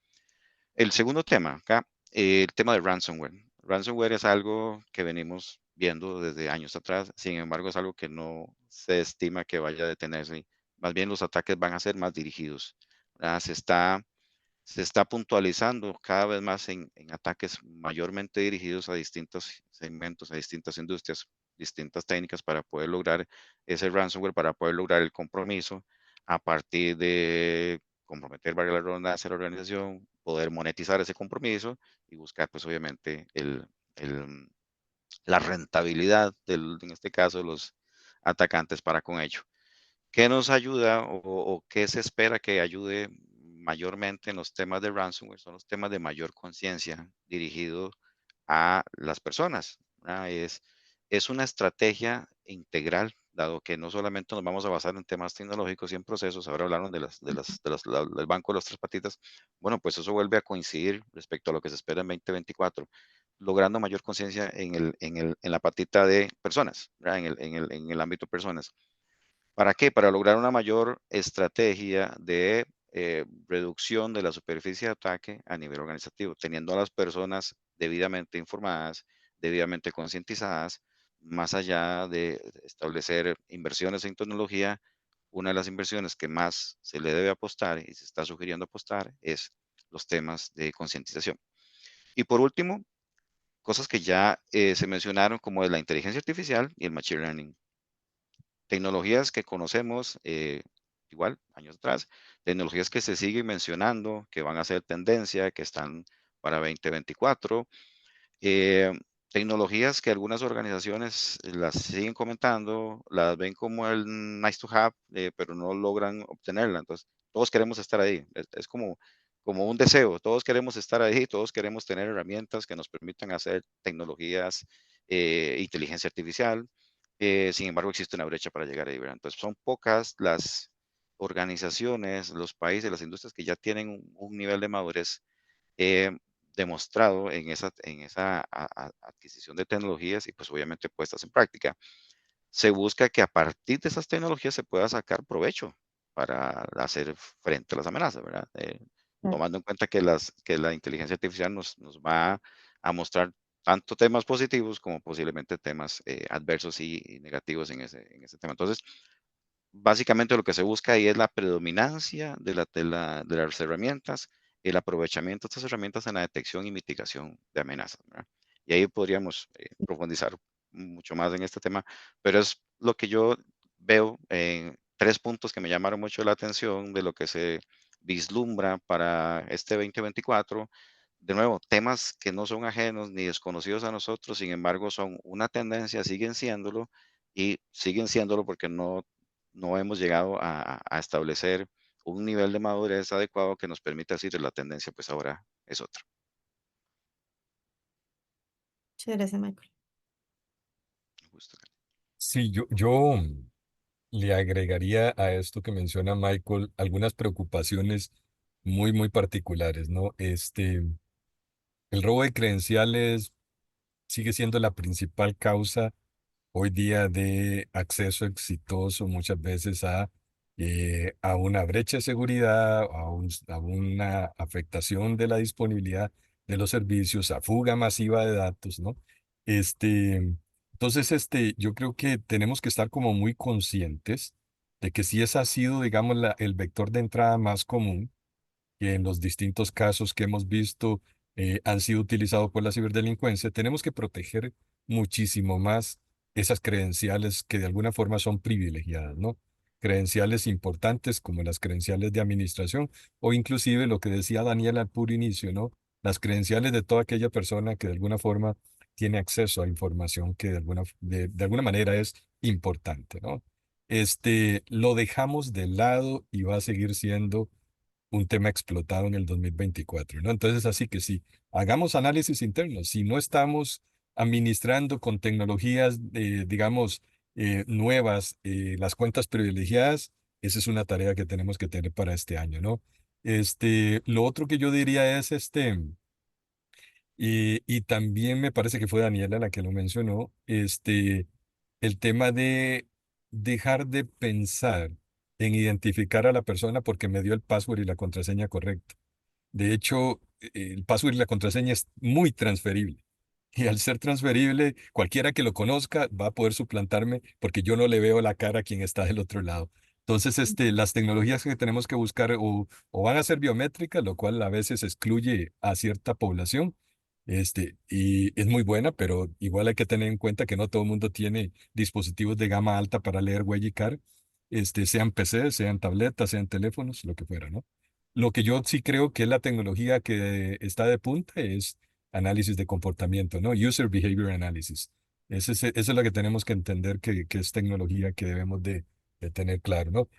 El segundo tema, acá, el tema de ransomware. Ransomware es algo que venimos viendo desde años atrás, sin embargo, es algo que no se estima que vaya a detenerse. Más bien los ataques van a ser más dirigidos, ¿verdad? Se está puntualizando cada vez más en ataques mayormente dirigidos a distintos segmentos, a distintas industrias, distintas técnicas para poder lograr ese ransomware, para poder lograr el compromiso a partir de comprometer, valga la redundancia, a la organización, poder monetizar ese compromiso y buscar, pues obviamente, la rentabilidad en este caso, los atacantes para con ello. ¿Qué nos ayuda o qué se espera que ayude mayormente en los temas de ransomware? Son los temas de mayor conciencia dirigido a las personas, ¿verdad? Es una estrategia integral, dado que no solamente nos vamos a basar en temas tecnológicos y en procesos, ahora hablaron del banco de las tres patitas, bueno, pues eso vuelve a coincidir respecto a lo que se espera en 2024, logrando mayor conciencia en la patita de personas, ¿verdad? En el ámbito personas. ¿Para qué? Para lograr una mayor estrategia de reducción de la superficie de ataque a nivel organizativo, teniendo a las personas debidamente informadas, debidamente concientizadas, más allá de establecer inversiones en tecnología. Una de las inversiones que más se le debe apostar y se está sugiriendo apostar es los temas de concientización. Y por último, cosas que ya se mencionaron como es la inteligencia artificial y el machine learning. Tecnologías que conocemos igual años atrás, tecnologías que se siguen mencionando, que van a ser tendencia, que están para 2024, eh, tecnologías que algunas organizaciones las siguen comentando, las ven como el nice to have, pero no logran obtenerla. Entonces, todos queremos estar ahí. Es como un deseo. Todos queremos estar ahí, todos queremos tener herramientas que nos permitan hacer tecnologías, inteligencia artificial. Sin embargo, existe una brecha para llegar ahí, ¿verdad? Entonces, son pocas las organizaciones, los países, las industrias que ya tienen un nivel de madurez eh, demostrado en esa adquisición de tecnologías y pues obviamente puestas en práctica. Se busca que a partir de esas tecnologías se pueda sacar provecho para hacer frente a las amenazas, ¿verdad? Claro. Tomando en cuenta que la inteligencia artificial nos va a mostrar tanto temas positivos como posiblemente temas adversos y negativos en ese tema. Entonces, básicamente lo que se busca ahí es la predominancia de las herramientas, el aprovechamiento de estas herramientas en la detección y mitigación de amenazas, ¿verdad? Y ahí podríamos profundizar mucho más en este tema, pero es lo que yo veo en 3 puntos que me llamaron mucho la atención de lo que se vislumbra para este 2024. De nuevo, temas que no son ajenos ni desconocidos a nosotros, sin embargo, son una tendencia, siguen siéndolo y siguen siéndolo porque no hemos llegado a establecer un nivel de madurez adecuado que nos permita decir la tendencia, pues ahora es otra. Muchas gracias, Michael. Justo. Sí, yo le agregaría a esto que menciona Michael algunas preocupaciones muy, muy particulares, ¿no? El robo de credenciales sigue siendo la principal causa hoy día de acceso exitoso muchas veces a una brecha de seguridad, a una afectación de la disponibilidad de los servicios, a fuga masiva de datos, ¿no? Entonces, yo creo que tenemos que estar como muy conscientes de que si ese ha sido, digamos, el vector de entrada más común, que en los distintos casos que hemos visto han sido utilizados por la ciberdelincuencia, tenemos que proteger muchísimo más esas credenciales que de alguna forma son privilegiadas, ¿no? Credenciales importantes como las credenciales de administración o inclusive lo que decía Daniel al puro inicio, ¿no? Las credenciales de toda aquella persona que de alguna forma tiene acceso a información que de alguna manera es importante, ¿no? Lo dejamos de lado y va a seguir siendo un tema explotado en el 2024, ¿no? Entonces, así que sí, hagamos análisis internos. Si no estamos administrando con tecnologías, digamos, nuevas, las cuentas privilegiadas, esa es una tarea que tenemos que tener para este año, ¿no? Lo otro que yo diría es y también me parece que fue Daniela la que lo mencionó, el tema de dejar de pensar en identificar a la persona porque me dio el password y la contraseña correcta. De hecho, el password y la contraseña es muy transferible. Y al ser transferible, cualquiera que lo conozca va a poder suplantarme porque yo no le veo la cara a quien está del otro lado. Entonces, las tecnologías que tenemos que buscar o van a ser biométricas, lo cual a veces excluye a cierta población, y es muy buena, pero igual hay que tener en cuenta que no todo el mundo tiene dispositivos de gama alta para leer huella y cara, sean PC, sean tabletas, sean teléfonos, lo que fuera, ¿no? Lo que yo sí creo que es la tecnología que está de punta es análisis de comportamiento, ¿no? User Behavior Analysis. Eso es lo que tenemos que entender que es tecnología que debemos de tener claro, ¿no?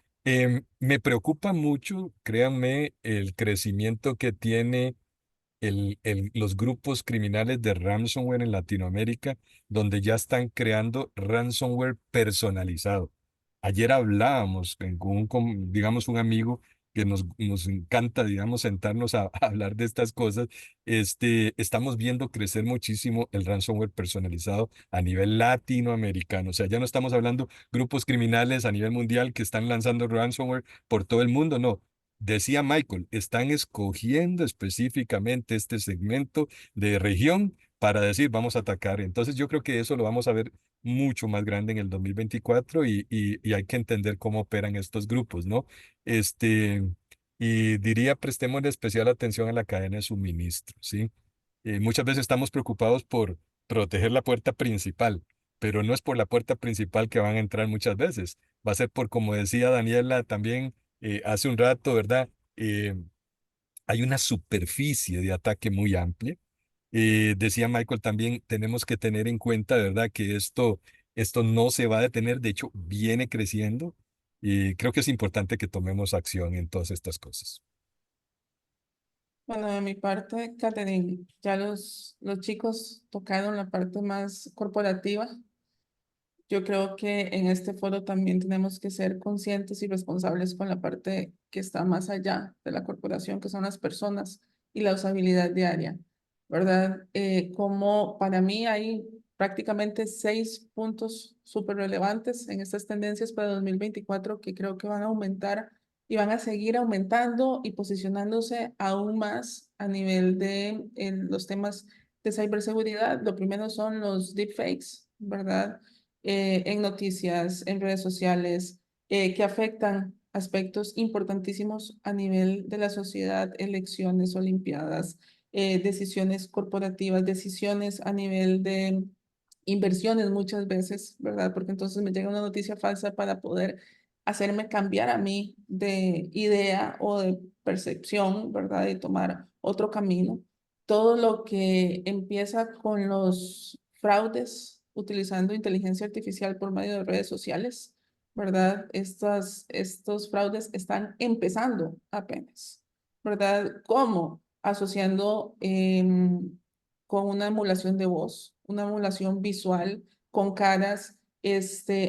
Me preocupa mucho, créanme, el crecimiento que tiene los grupos criminales de ransomware en Latinoamérica, donde ya están creando ransomware personalizado. Ayer hablábamos digamos, un amigo que nos encanta, digamos, sentarnos a hablar de estas cosas. Estamos viendo crecer muchísimo el ransomware personalizado a nivel latinoamericano. O sea, ya no estamos hablando grupos criminales a nivel mundial que están lanzando ransomware por todo el mundo, no. Decía Michael, están escogiendo específicamente este segmento de región para decir, vamos a atacar. Entonces yo creo que eso lo vamos a ver mucho más grande en el 2024 y hay que entender cómo operan estos grupos, ¿no? Este, y diría, prestemos especial atención a la cadena de suministro, ¿sí? Muchas veces estamos preocupados por proteger la puerta principal, pero no es por la puerta principal que van a entrar muchas veces. Va a ser por, como decía Daniela también hace un rato, ¿verdad? Hay una superficie de ataque muy amplia. Decía Michael también, tenemos que tener en cuenta, ¿verdad? Que esto no se va a detener, de hecho, viene creciendo y creo que es importante que tomemos acción en todas estas cosas. Bueno, de mi parte, Catherine, ya los chicos tocaron la parte más corporativa. Yo creo que en este foro también tenemos que ser conscientes y responsables con la parte que está más allá de la corporación, que son las personas y la usabilidad diaria, ¿verdad? Como para mí hay prácticamente 6 puntos súper relevantes en estas tendencias para 2024 que creo que van a aumentar y van a seguir aumentando y posicionándose aún más a nivel de los temas de ciberseguridad. Lo primero son los deepfakes, ¿verdad? En noticias, en redes sociales, que afectan aspectos importantísimos a nivel de la sociedad, elecciones, olimpiadas, decisiones corporativas, decisiones a nivel de inversiones muchas veces, ¿verdad? Porque entonces me llega una noticia falsa para poder hacerme cambiar a mí de idea o de percepción, ¿verdad? Y tomar otro camino. Todo lo que empieza con los fraudes utilizando inteligencia artificial por medio de redes sociales, ¿verdad? Estos fraudes están empezando apenas, ¿verdad? ¿Cómo? Asociando con una emulación de voz, una emulación visual con caras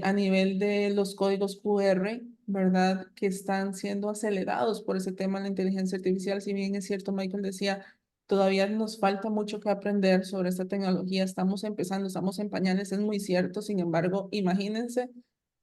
a nivel de los códigos QR, ¿verdad? Que están siendo acelerados por ese tema de la inteligencia artificial. Si bien es cierto, Michael decía, todavía nos falta mucho que aprender sobre esta tecnología. Estamos empezando, estamos en pañales, es muy cierto. Sin embargo, imagínense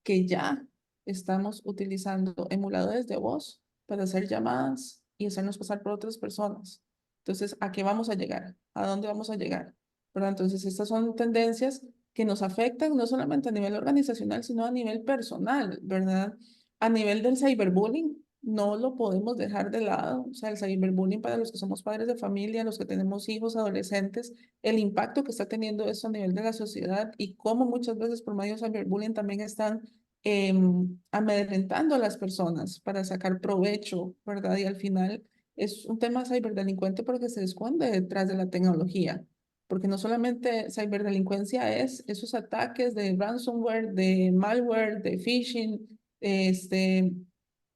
que ya estamos utilizando emuladores de voz para hacer llamadas y hacernos pasar por otras personas. Entonces, ¿a qué vamos a llegar? ¿A dónde vamos a llegar? ¿Verdad? Entonces, estas son tendencias que nos afectan no solamente a nivel organizacional, sino a nivel personal, ¿verdad? A nivel del cyberbullying, no lo podemos dejar de lado. O sea, el cyberbullying para los que somos padres de familia, los que tenemos hijos, adolescentes, el impacto que está teniendo eso a nivel de la sociedad y cómo muchas veces por medio de cyberbullying también están amedrentando a las personas para sacar provecho, ¿verdad? Y al final es un tema ciberdelincuente porque se esconde detrás de la tecnología. Porque no solamente ciberdelincuencia es esos ataques de ransomware, de malware, de phishing,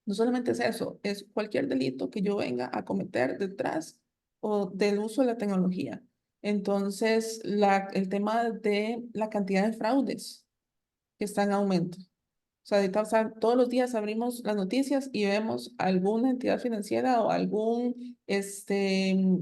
no solamente es eso, es cualquier delito que yo venga a cometer detrás o del uso de la tecnología. Entonces, el tema de la cantidad de fraudes que está en aumento. O sea, todos los días abrimos las noticias y vemos alguna entidad financiera o algún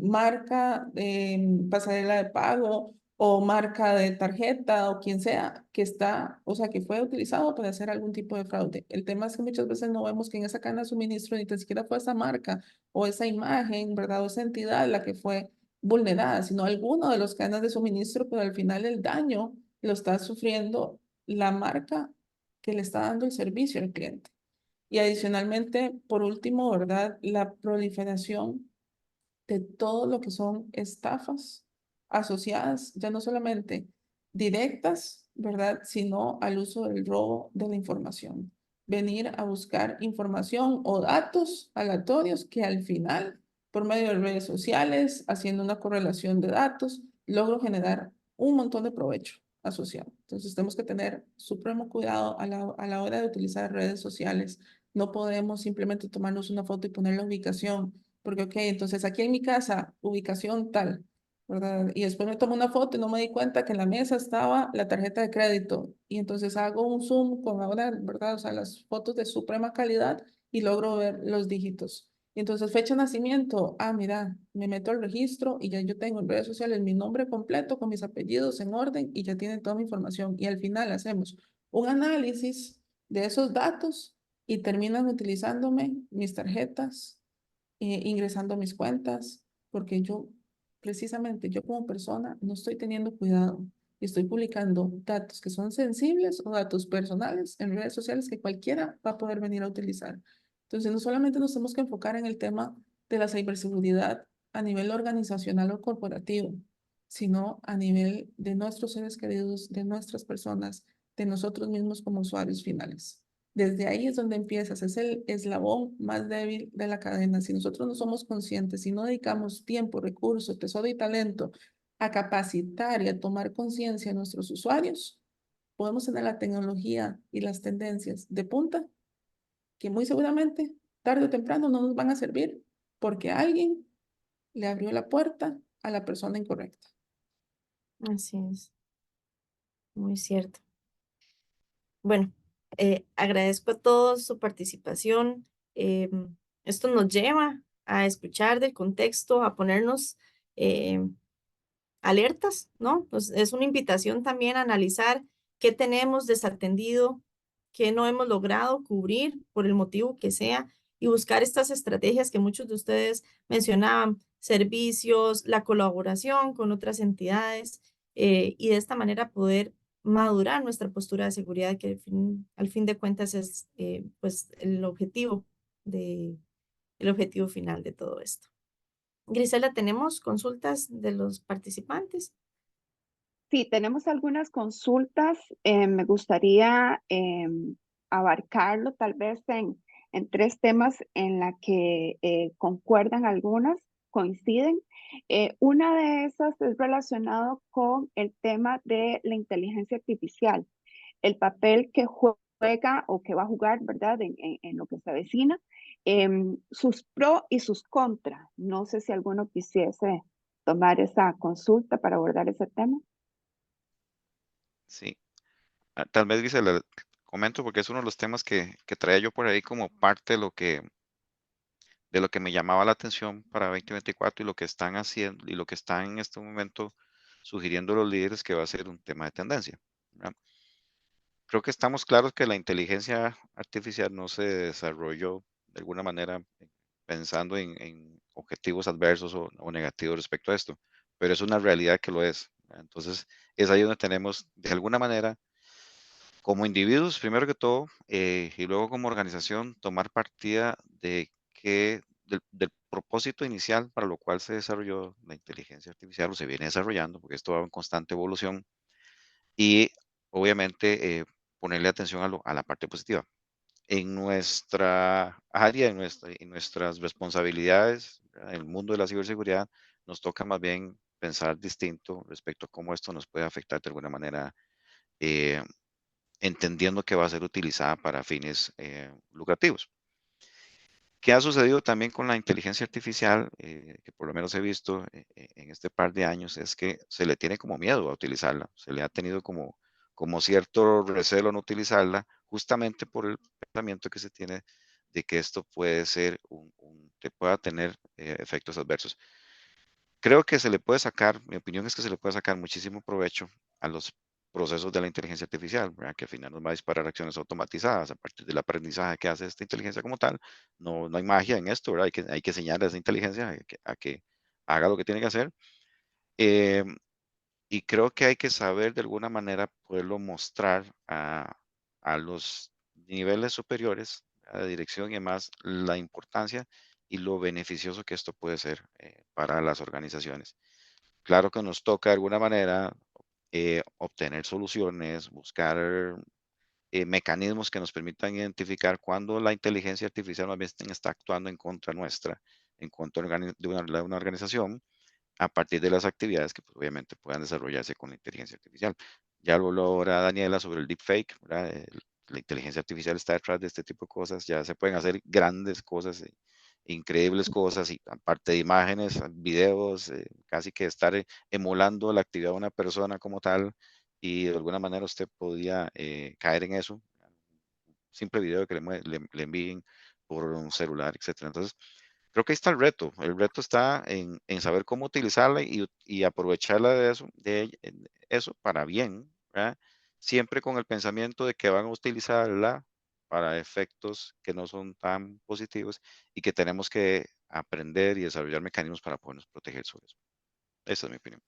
marca de pasarela de pago o marca de tarjeta o quien sea que está, o sea, que fue utilizado para hacer algún tipo de fraude. El tema es que muchas veces no vemos que en esa cadena de suministro ni tan siquiera fue esa marca o esa imagen, ¿verdad? O esa entidad la que fue vulnerada, sino alguno de los cadenas de suministro, pero al final el daño lo está sufriendo la marca que le está dando el servicio al cliente. Y adicionalmente, por último, ¿verdad? La proliferación de todo lo que son estafas asociadas, ya no solamente directas, ¿verdad? Sino al uso del robo de la información. Venir a buscar información o datos aleatorios que al final, por medio de redes sociales, haciendo una correlación de datos, logro generar un montón de provecho asociado. Entonces tenemos que tener supremo cuidado a la hora de utilizar redes sociales. No podemos simplemente tomarnos una foto y poner la ubicación porque, ok, entonces aquí en mi casa, ubicación tal, ¿verdad? Y después me tomo una foto y no me di cuenta que en la mesa estaba la tarjeta de crédito. Y entonces hago un zoom con ahora, ¿verdad? O sea, las fotos de suprema calidad y logro ver los dígitos. Y entonces fecha de nacimiento, mira, me meto al registro y ya yo tengo en redes sociales mi nombre completo con mis apellidos en orden y ya tienen toda mi información. Y al final hacemos un análisis de esos datos y terminan utilizándome mis tarjetas ingresando a mis cuentas, porque yo, precisamente yo como persona, no estoy teniendo cuidado y estoy publicando datos que son sensibles o datos personales en redes sociales que cualquiera va a poder venir a utilizar. Entonces, no solamente nos tenemos que enfocar en el tema de la ciberseguridad a nivel organizacional o corporativo, sino a nivel de nuestros seres queridos, de nuestras personas, de nosotros mismos como usuarios finales. Desde ahí es donde empiezas, es el eslabón más débil de la cadena. Si nosotros no somos conscientes, si no dedicamos tiempo, recursos, tesoro y talento a capacitar y a tomar conciencia a nuestros usuarios, podemos tener la tecnología y las tendencias de punta que muy seguramente tarde o temprano no nos van a servir porque alguien le abrió la puerta a la persona incorrecta. Así es, muy cierto. Bueno, agradezco a todos su participación. Esto nos lleva a escuchar del contexto, a ponernos alertas, ¿no? Pues es una invitación también a analizar qué tenemos desatendido, qué no hemos logrado cubrir por el motivo que sea y buscar estas estrategias que muchos de ustedes mencionaban, servicios, la colaboración con otras entidades y de esta manera poder madurar nuestra postura de seguridad que al fin de cuentas es pues el objetivo final de todo esto. Griselda, ¿tenemos consultas de los participantes? Sí, tenemos algunas consultas. Me gustaría abarcarlo tal vez en tres temas en la que concuerdan algunas, coinciden. Una de esas es relacionado con el tema de la inteligencia artificial, el papel que juega o que va a jugar, ¿verdad? En lo que se avecina, sus pros y sus contras. No sé si alguno quisiese tomar esa consulta para abordar ese tema. Sí. Tal vez, Gisela, comento porque es uno de los temas que traía yo por ahí como parte de lo que me llamaba la atención para 2024 y lo que están haciendo y lo que están en este momento sugiriendo los líderes que va a ser un tema de tendencia, ¿verdad? Creo que estamos claros que la inteligencia artificial no se desarrolló de alguna manera pensando en objetivos adversos o negativos respecto a esto, pero es una realidad que lo es, ¿verdad? Entonces, es ahí donde tenemos de alguna manera como individuos, primero que todo, y luego como organización, tomar partida del propósito inicial para lo cual se desarrolló la inteligencia artificial o se viene desarrollando, porque esto va en constante evolución, y obviamente ponerle atención a la parte positiva. En nuestra área, en nuestras responsabilidades, ¿verdad? En el mundo de la ciberseguridad, nos toca más bien pensar distinto respecto a cómo esto nos puede afectar de alguna manera. eh, Entendiendo que va a ser utilizada para fines lucrativos. ¿Qué ha sucedido también con la inteligencia artificial? Que por lo menos he visto en este par de años, es que se le tiene como miedo a utilizarla, se le ha tenido como cierto recelo a no utilizarla, justamente por el pensamiento que se tiene de que esto puede ser que pueda tener efectos adversos. Creo que se le puede sacar, mi opinión es que se le puede sacar muchísimo provecho a los procesos de la inteligencia artificial, ¿verdad? Que al final nos va a disparar acciones automatizadas a partir del aprendizaje que hace esta inteligencia como tal. No hay magia en esto, ¿verdad? Hay que enseñar a esa inteligencia a que haga lo que tiene que hacer. Eh, y creo que hay que saber de alguna manera poderlo mostrar a los niveles superiores, a la dirección y demás, la importancia y lo beneficioso que esto puede ser para las organizaciones. Claro que nos toca de alguna manera obtener soluciones, buscar mecanismos que nos permitan identificar cuando la inteligencia artificial más bien está actuando en contra nuestra, en contra de una organización, a partir de las actividades que pues, obviamente puedan desarrollarse con la inteligencia artificial. Ya lo habló ahora Daniela sobre el deepfake, ¿verdad? La inteligencia artificial está detrás de este tipo de cosas, ya se pueden hacer grandes cosas, increíbles cosas, y aparte de imágenes, videos, casi que estar emulando la actividad de una persona como tal, y de alguna manera usted podía caer en eso, simple video que le envíen por un celular, etcétera. Entonces, creo que ahí está el reto. El reto está en saber cómo utilizarla y aprovecharla eso para bien, ¿verdad? Siempre con el pensamiento de que van a utilizarla para efectos que no son tan positivos y que tenemos que aprender y desarrollar mecanismos para podernos proteger sobre eso. Esa es mi opinión.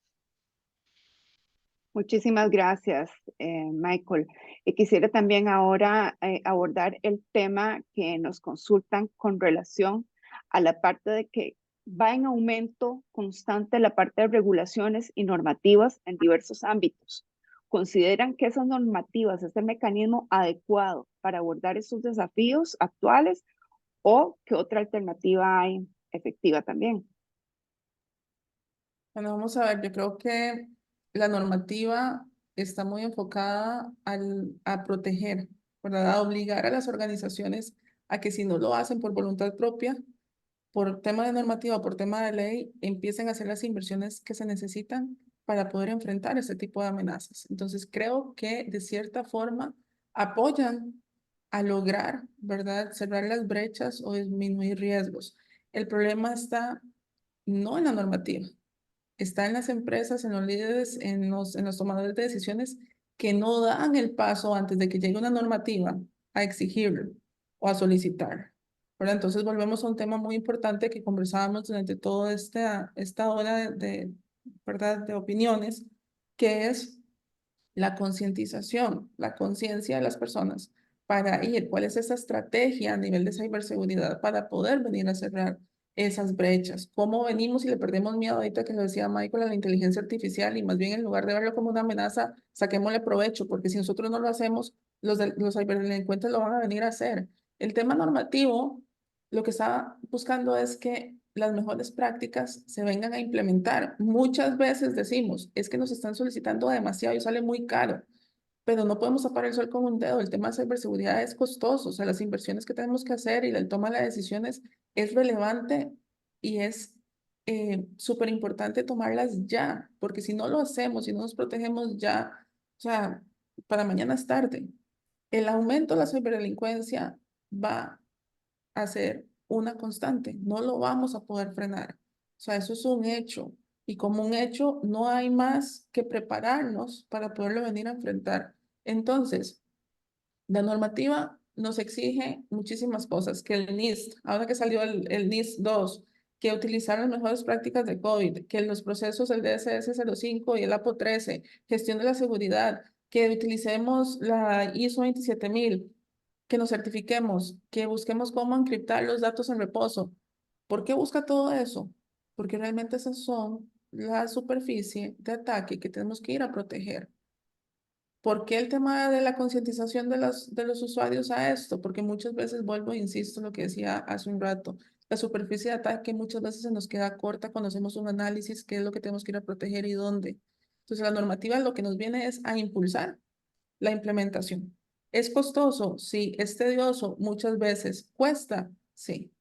Muchísimas gracias, Michael. Y quisiera también ahora abordar el tema que nos consultan con relación a la parte de que va en aumento constante la parte de regulaciones y normativas en diversos ámbitos. ¿Consideran que esas normativas es el mecanismo adecuado para abordar estos desafíos actuales o qué otra alternativa hay efectiva también? Bueno, vamos a ver, yo creo que la normativa está muy enfocada a proteger, ¿verdad? A obligar a las organizaciones a que si no lo hacen por voluntad propia, por tema de normativa, por tema de ley, empiecen a hacer las inversiones que se necesitan para poder enfrentar ese tipo de amenazas. Entonces, creo que de cierta forma apoyan a lograr, ¿verdad?, cerrar las brechas o disminuir riesgos. El problema está no en la normativa, está en las empresas, en los líderes, en los tomadores de decisiones que no dan el paso antes de que llegue una normativa a exigirlo o a solicitar. ¿Verdad? Entonces volvemos a un tema muy importante que conversábamos durante toda esta hora ¿verdad?, de opiniones, que es la concientización, la conciencia de las personas para ir, cuál es esa estrategia a nivel de ciberseguridad para poder venir a cerrar esas brechas. ¿Cómo venimos y le perdemos miedo ahorita que lo decía Michael a la inteligencia artificial y más bien en lugar de verlo como una amenaza, saquémosle provecho, porque si nosotros no lo hacemos, los ciberdelincuentes lo van a venir a hacer. El tema normativo, lo que está buscando es que las mejores prácticas se vengan a implementar. Muchas veces decimos, es que nos están solicitando demasiado y sale muy caro, pero no podemos tapar el sol con un dedo. El tema de ciberseguridad es costoso, o sea, las inversiones que tenemos que hacer y el toma de las decisiones es relevante y es súper importante tomarlas ya, porque si no lo hacemos, si no nos protegemos ya, o sea, para mañana es tarde. El aumento de la ciberdelincuencia va a ser una constante, no lo vamos a poder frenar. O sea, eso es un hecho. Y como un hecho, no hay más que prepararnos para poderlo venir a enfrentar. Entonces, la normativa nos exige muchísimas cosas, que el NIST, ahora que salió el NIST 2, que utilizar las mejores prácticas de COVID, que los procesos, el DSS 05 y el APO 13, gestión de la seguridad, que utilicemos la ISO 27000, que nos certifiquemos, que busquemos cómo encriptar los datos en reposo. ¿Por qué busca todo eso? Porque realmente esas son la superficie de ataque que tenemos que ir a proteger. ¿Por qué el tema de la concientización de los usuarios a esto? Porque muchas veces, vuelvo e insisto en lo que decía hace un rato, la superficie de ataque muchas veces se nos queda corta cuando hacemos un análisis, qué es lo que tenemos que ir a proteger y dónde. Entonces, la normativa lo que nos viene es a impulsar la implementación. ¿Es costoso? Sí. ¿Es tedioso? Muchas veces. ¿Cuesta? Sí.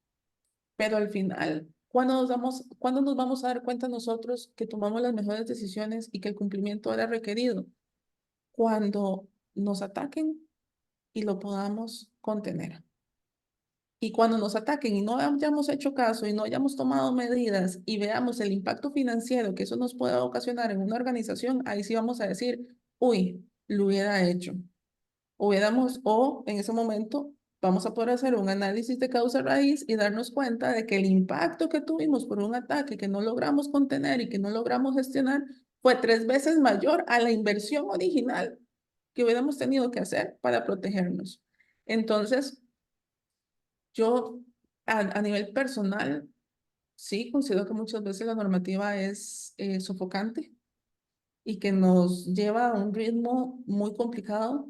Pero al final, ¿cuándo nos vamos a dar cuenta nosotros que tomamos las mejores decisiones y que el cumplimiento era requerido? Cuando nos ataquen y lo podamos contener. Y cuando nos ataquen y no hayamos hecho caso y no hayamos tomado medidas y veamos el impacto financiero que eso nos puede ocasionar en una organización, ahí sí vamos a decir, uy, lo hubiera hecho. O en ese momento vamos a poder hacer un análisis de causa raíz y darnos cuenta de que el impacto que tuvimos por un ataque que no logramos contener y que no logramos gestionar fue 3 veces mayor a la inversión original que hubiéramos tenido que hacer para protegernos. Entonces, yo a nivel personal, sí considero que muchas veces la normativa es sofocante y que nos lleva a un ritmo muy complicado,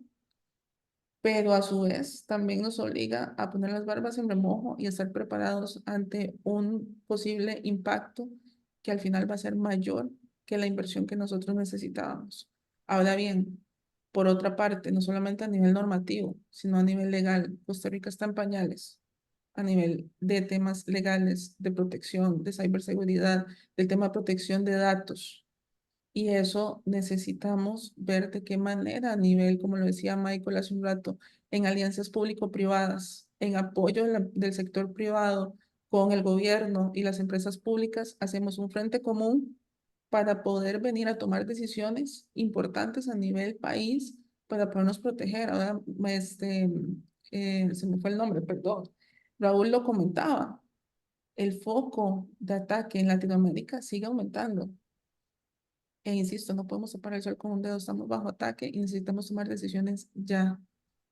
pero a su vez también nos obliga a poner las barbas en remojo y a estar preparados ante un posible impacto que al final va a ser mayor que la inversión que nosotros necesitábamos. Ahora bien, por otra parte, no solamente a nivel normativo, sino a nivel legal, Costa Rica está en pañales a nivel de temas legales, de protección, de ciberseguridad, del tema de protección de datos. Y eso necesitamos ver de qué manera a nivel, como lo decía Michael hace un rato, en alianzas público-privadas, en apoyo del sector privado con el gobierno y las empresas públicas, hacemos un frente común para poder venir a tomar decisiones importantes a nivel país para podernos proteger. Ahora, se me fue el nombre, perdón. Raúl lo comentaba, el foco de ataque en Latinoamérica sigue aumentando. E insisto, no podemos separar el sol con un dedo, estamos bajo ataque y necesitamos tomar decisiones ya.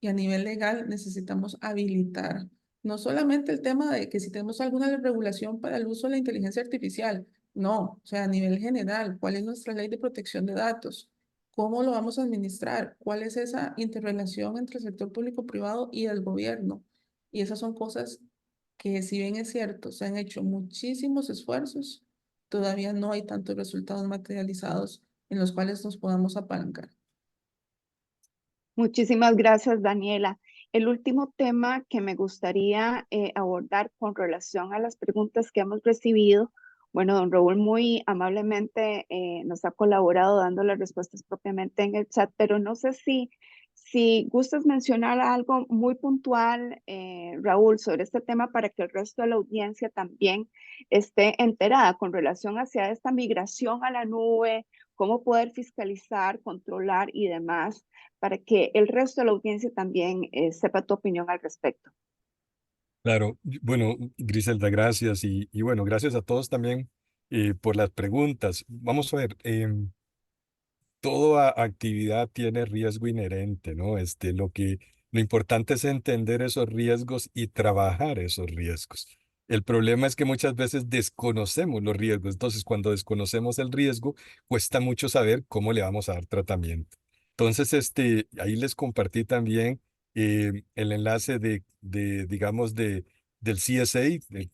Y a nivel legal necesitamos habilitar No solamente el tema de que si tenemos alguna regulación para el uso de la inteligencia artificial, no, o sea, a nivel general, ¿cuál es nuestra ley de protección de datos? ¿Cómo lo vamos a administrar? ¿Cuál es esa interrelación entre el sector público-privado y el gobierno? Y esas son cosas que, si bien es cierto, se han hecho muchísimos esfuerzos, todavía no hay tantos resultados materializados en los cuales nos podamos apalancar. Muchísimas gracias, Daniela. El último tema que me gustaría abordar con relación a las preguntas que hemos recibido, bueno, don Raúl muy amablemente nos ha colaborado dando las respuestas propiamente en el chat, pero no sé si gustas mencionar algo muy puntual, Raúl, sobre este tema para que el resto de la audiencia también esté enterada con relación hacia esta migración a la nube, cómo poder fiscalizar, controlar y demás, para que el resto de la audiencia también sepa tu opinión al respecto. Claro, bueno, Griselda, gracias y bueno, gracias a todos también por las preguntas. Vamos a ver, toda actividad tiene riesgo inherente, ¿no? Lo importante es entender esos riesgos y trabajar esos riesgos. El problema es que muchas veces desconocemos los riesgos. Entonces, cuando desconocemos el riesgo, cuesta mucho saber cómo le vamos a dar tratamiento. Entonces, ahí les compartí también el enlace digamos, del CSA,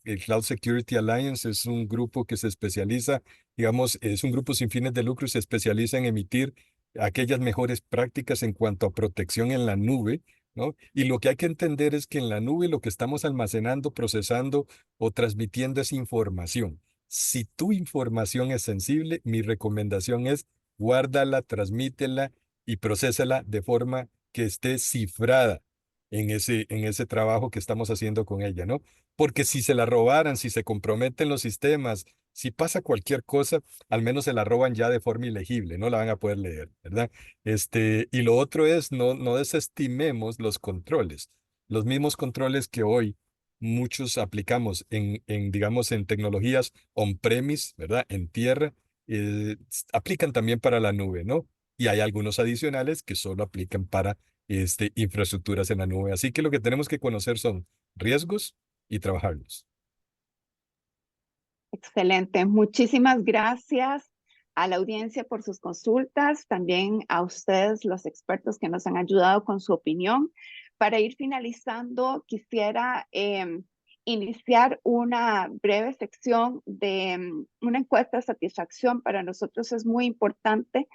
el Cloud Security Alliance. Es un grupo que se especializa, digamos, es un grupo sin fines de lucro y se especializa en emitir aquellas mejores prácticas en cuanto a protección en la nube, ¿no? Y lo que hay que entender es que en la nube lo que estamos almacenando, procesando o transmitiendo es información. Si tu información es sensible, mi recomendación es guárdala, transmítela y procésala de forma que esté cifrada en ese trabajo que estamos haciendo con ella, ¿no? Porque si se la robaran, si se comprometen los sistemas, si pasa cualquier cosa, al menos se la roban ya de forma ilegible, no la van a poder leer, ¿verdad? Y lo otro es, no desestimemos los controles. Los mismos controles que hoy muchos aplicamos digamos, en tecnologías on-premise, ¿verdad? En tierra, aplican también para la nube, ¿no? Y hay algunos adicionales que solo aplican para infraestructuras en la nube. Así que lo que tenemos que conocer son riesgos y trabajarlos. Excelente. Muchísimas gracias a la audiencia por sus consultas, también a ustedes, los expertos que nos han ayudado con su opinión. Para ir finalizando, quisiera iniciar una breve sección de una encuesta de satisfacción. Para nosotros es muy importante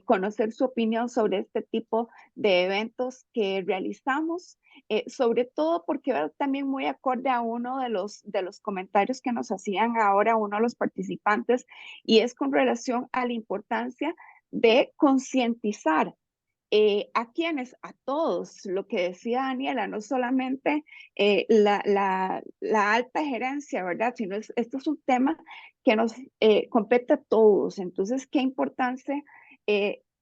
conocer su opinión sobre este tipo de eventos que realizamos. Sobre todo porque va también muy acorde a uno de los comentarios que nos hacían ahora uno de los participantes, y es con relación a la importancia de concientizar a quienes, a todos, lo que decía Daniela, no solamente la alta gerencia, ¿verdad? Sino esto es un tema que nos compete a todos. Entonces, qué importancia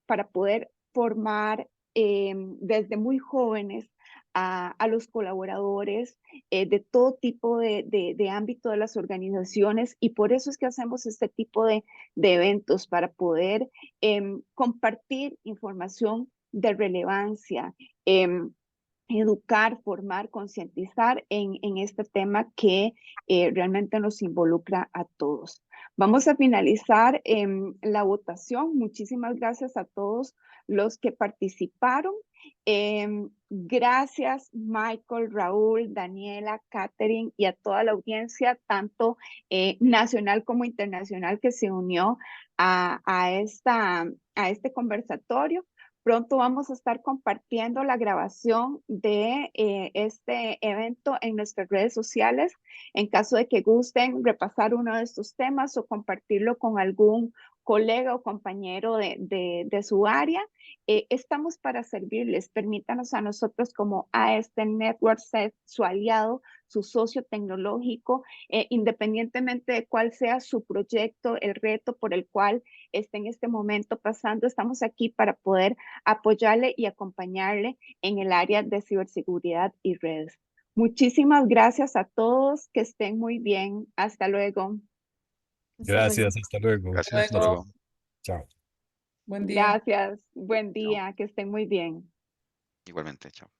para poder formar desde muy jóvenes a los colaboradores de todo tipo de ámbito de las organizaciones, y por eso es que hacemos este tipo de eventos para poder compartir información de relevancia, educar, formar, concientizar en este tema que realmente nos involucra a todos. Vamos a finalizar la votación. Muchísimas gracias a todos los que participaron. Gracias, Michael, Raúl, Daniela, Catherine y a toda la audiencia, tanto nacional como internacional, que se unió a este conversatorio. Pronto vamos a estar compartiendo la grabación de este evento en nuestras redes sociales. En caso de que gusten repasar uno de estos temas o compartirlo con algún colega o compañero de su área, estamos para servirles. Permítanos a nosotros como AESTEN Network ser su aliado, su socio tecnológico, independientemente de cuál sea su proyecto, el reto por el cual esté en este momento pasando. Estamos aquí para poder apoyarle y acompañarle en el área de ciberseguridad y redes. Muchísimas gracias a todos, que estén muy bien. Hasta luego. Hasta luego. Gracias, hasta luego. Gracias, hasta Luego. luego. Chao. Buen día. Gracias, buen día, que estén muy bien. Igualmente, chao.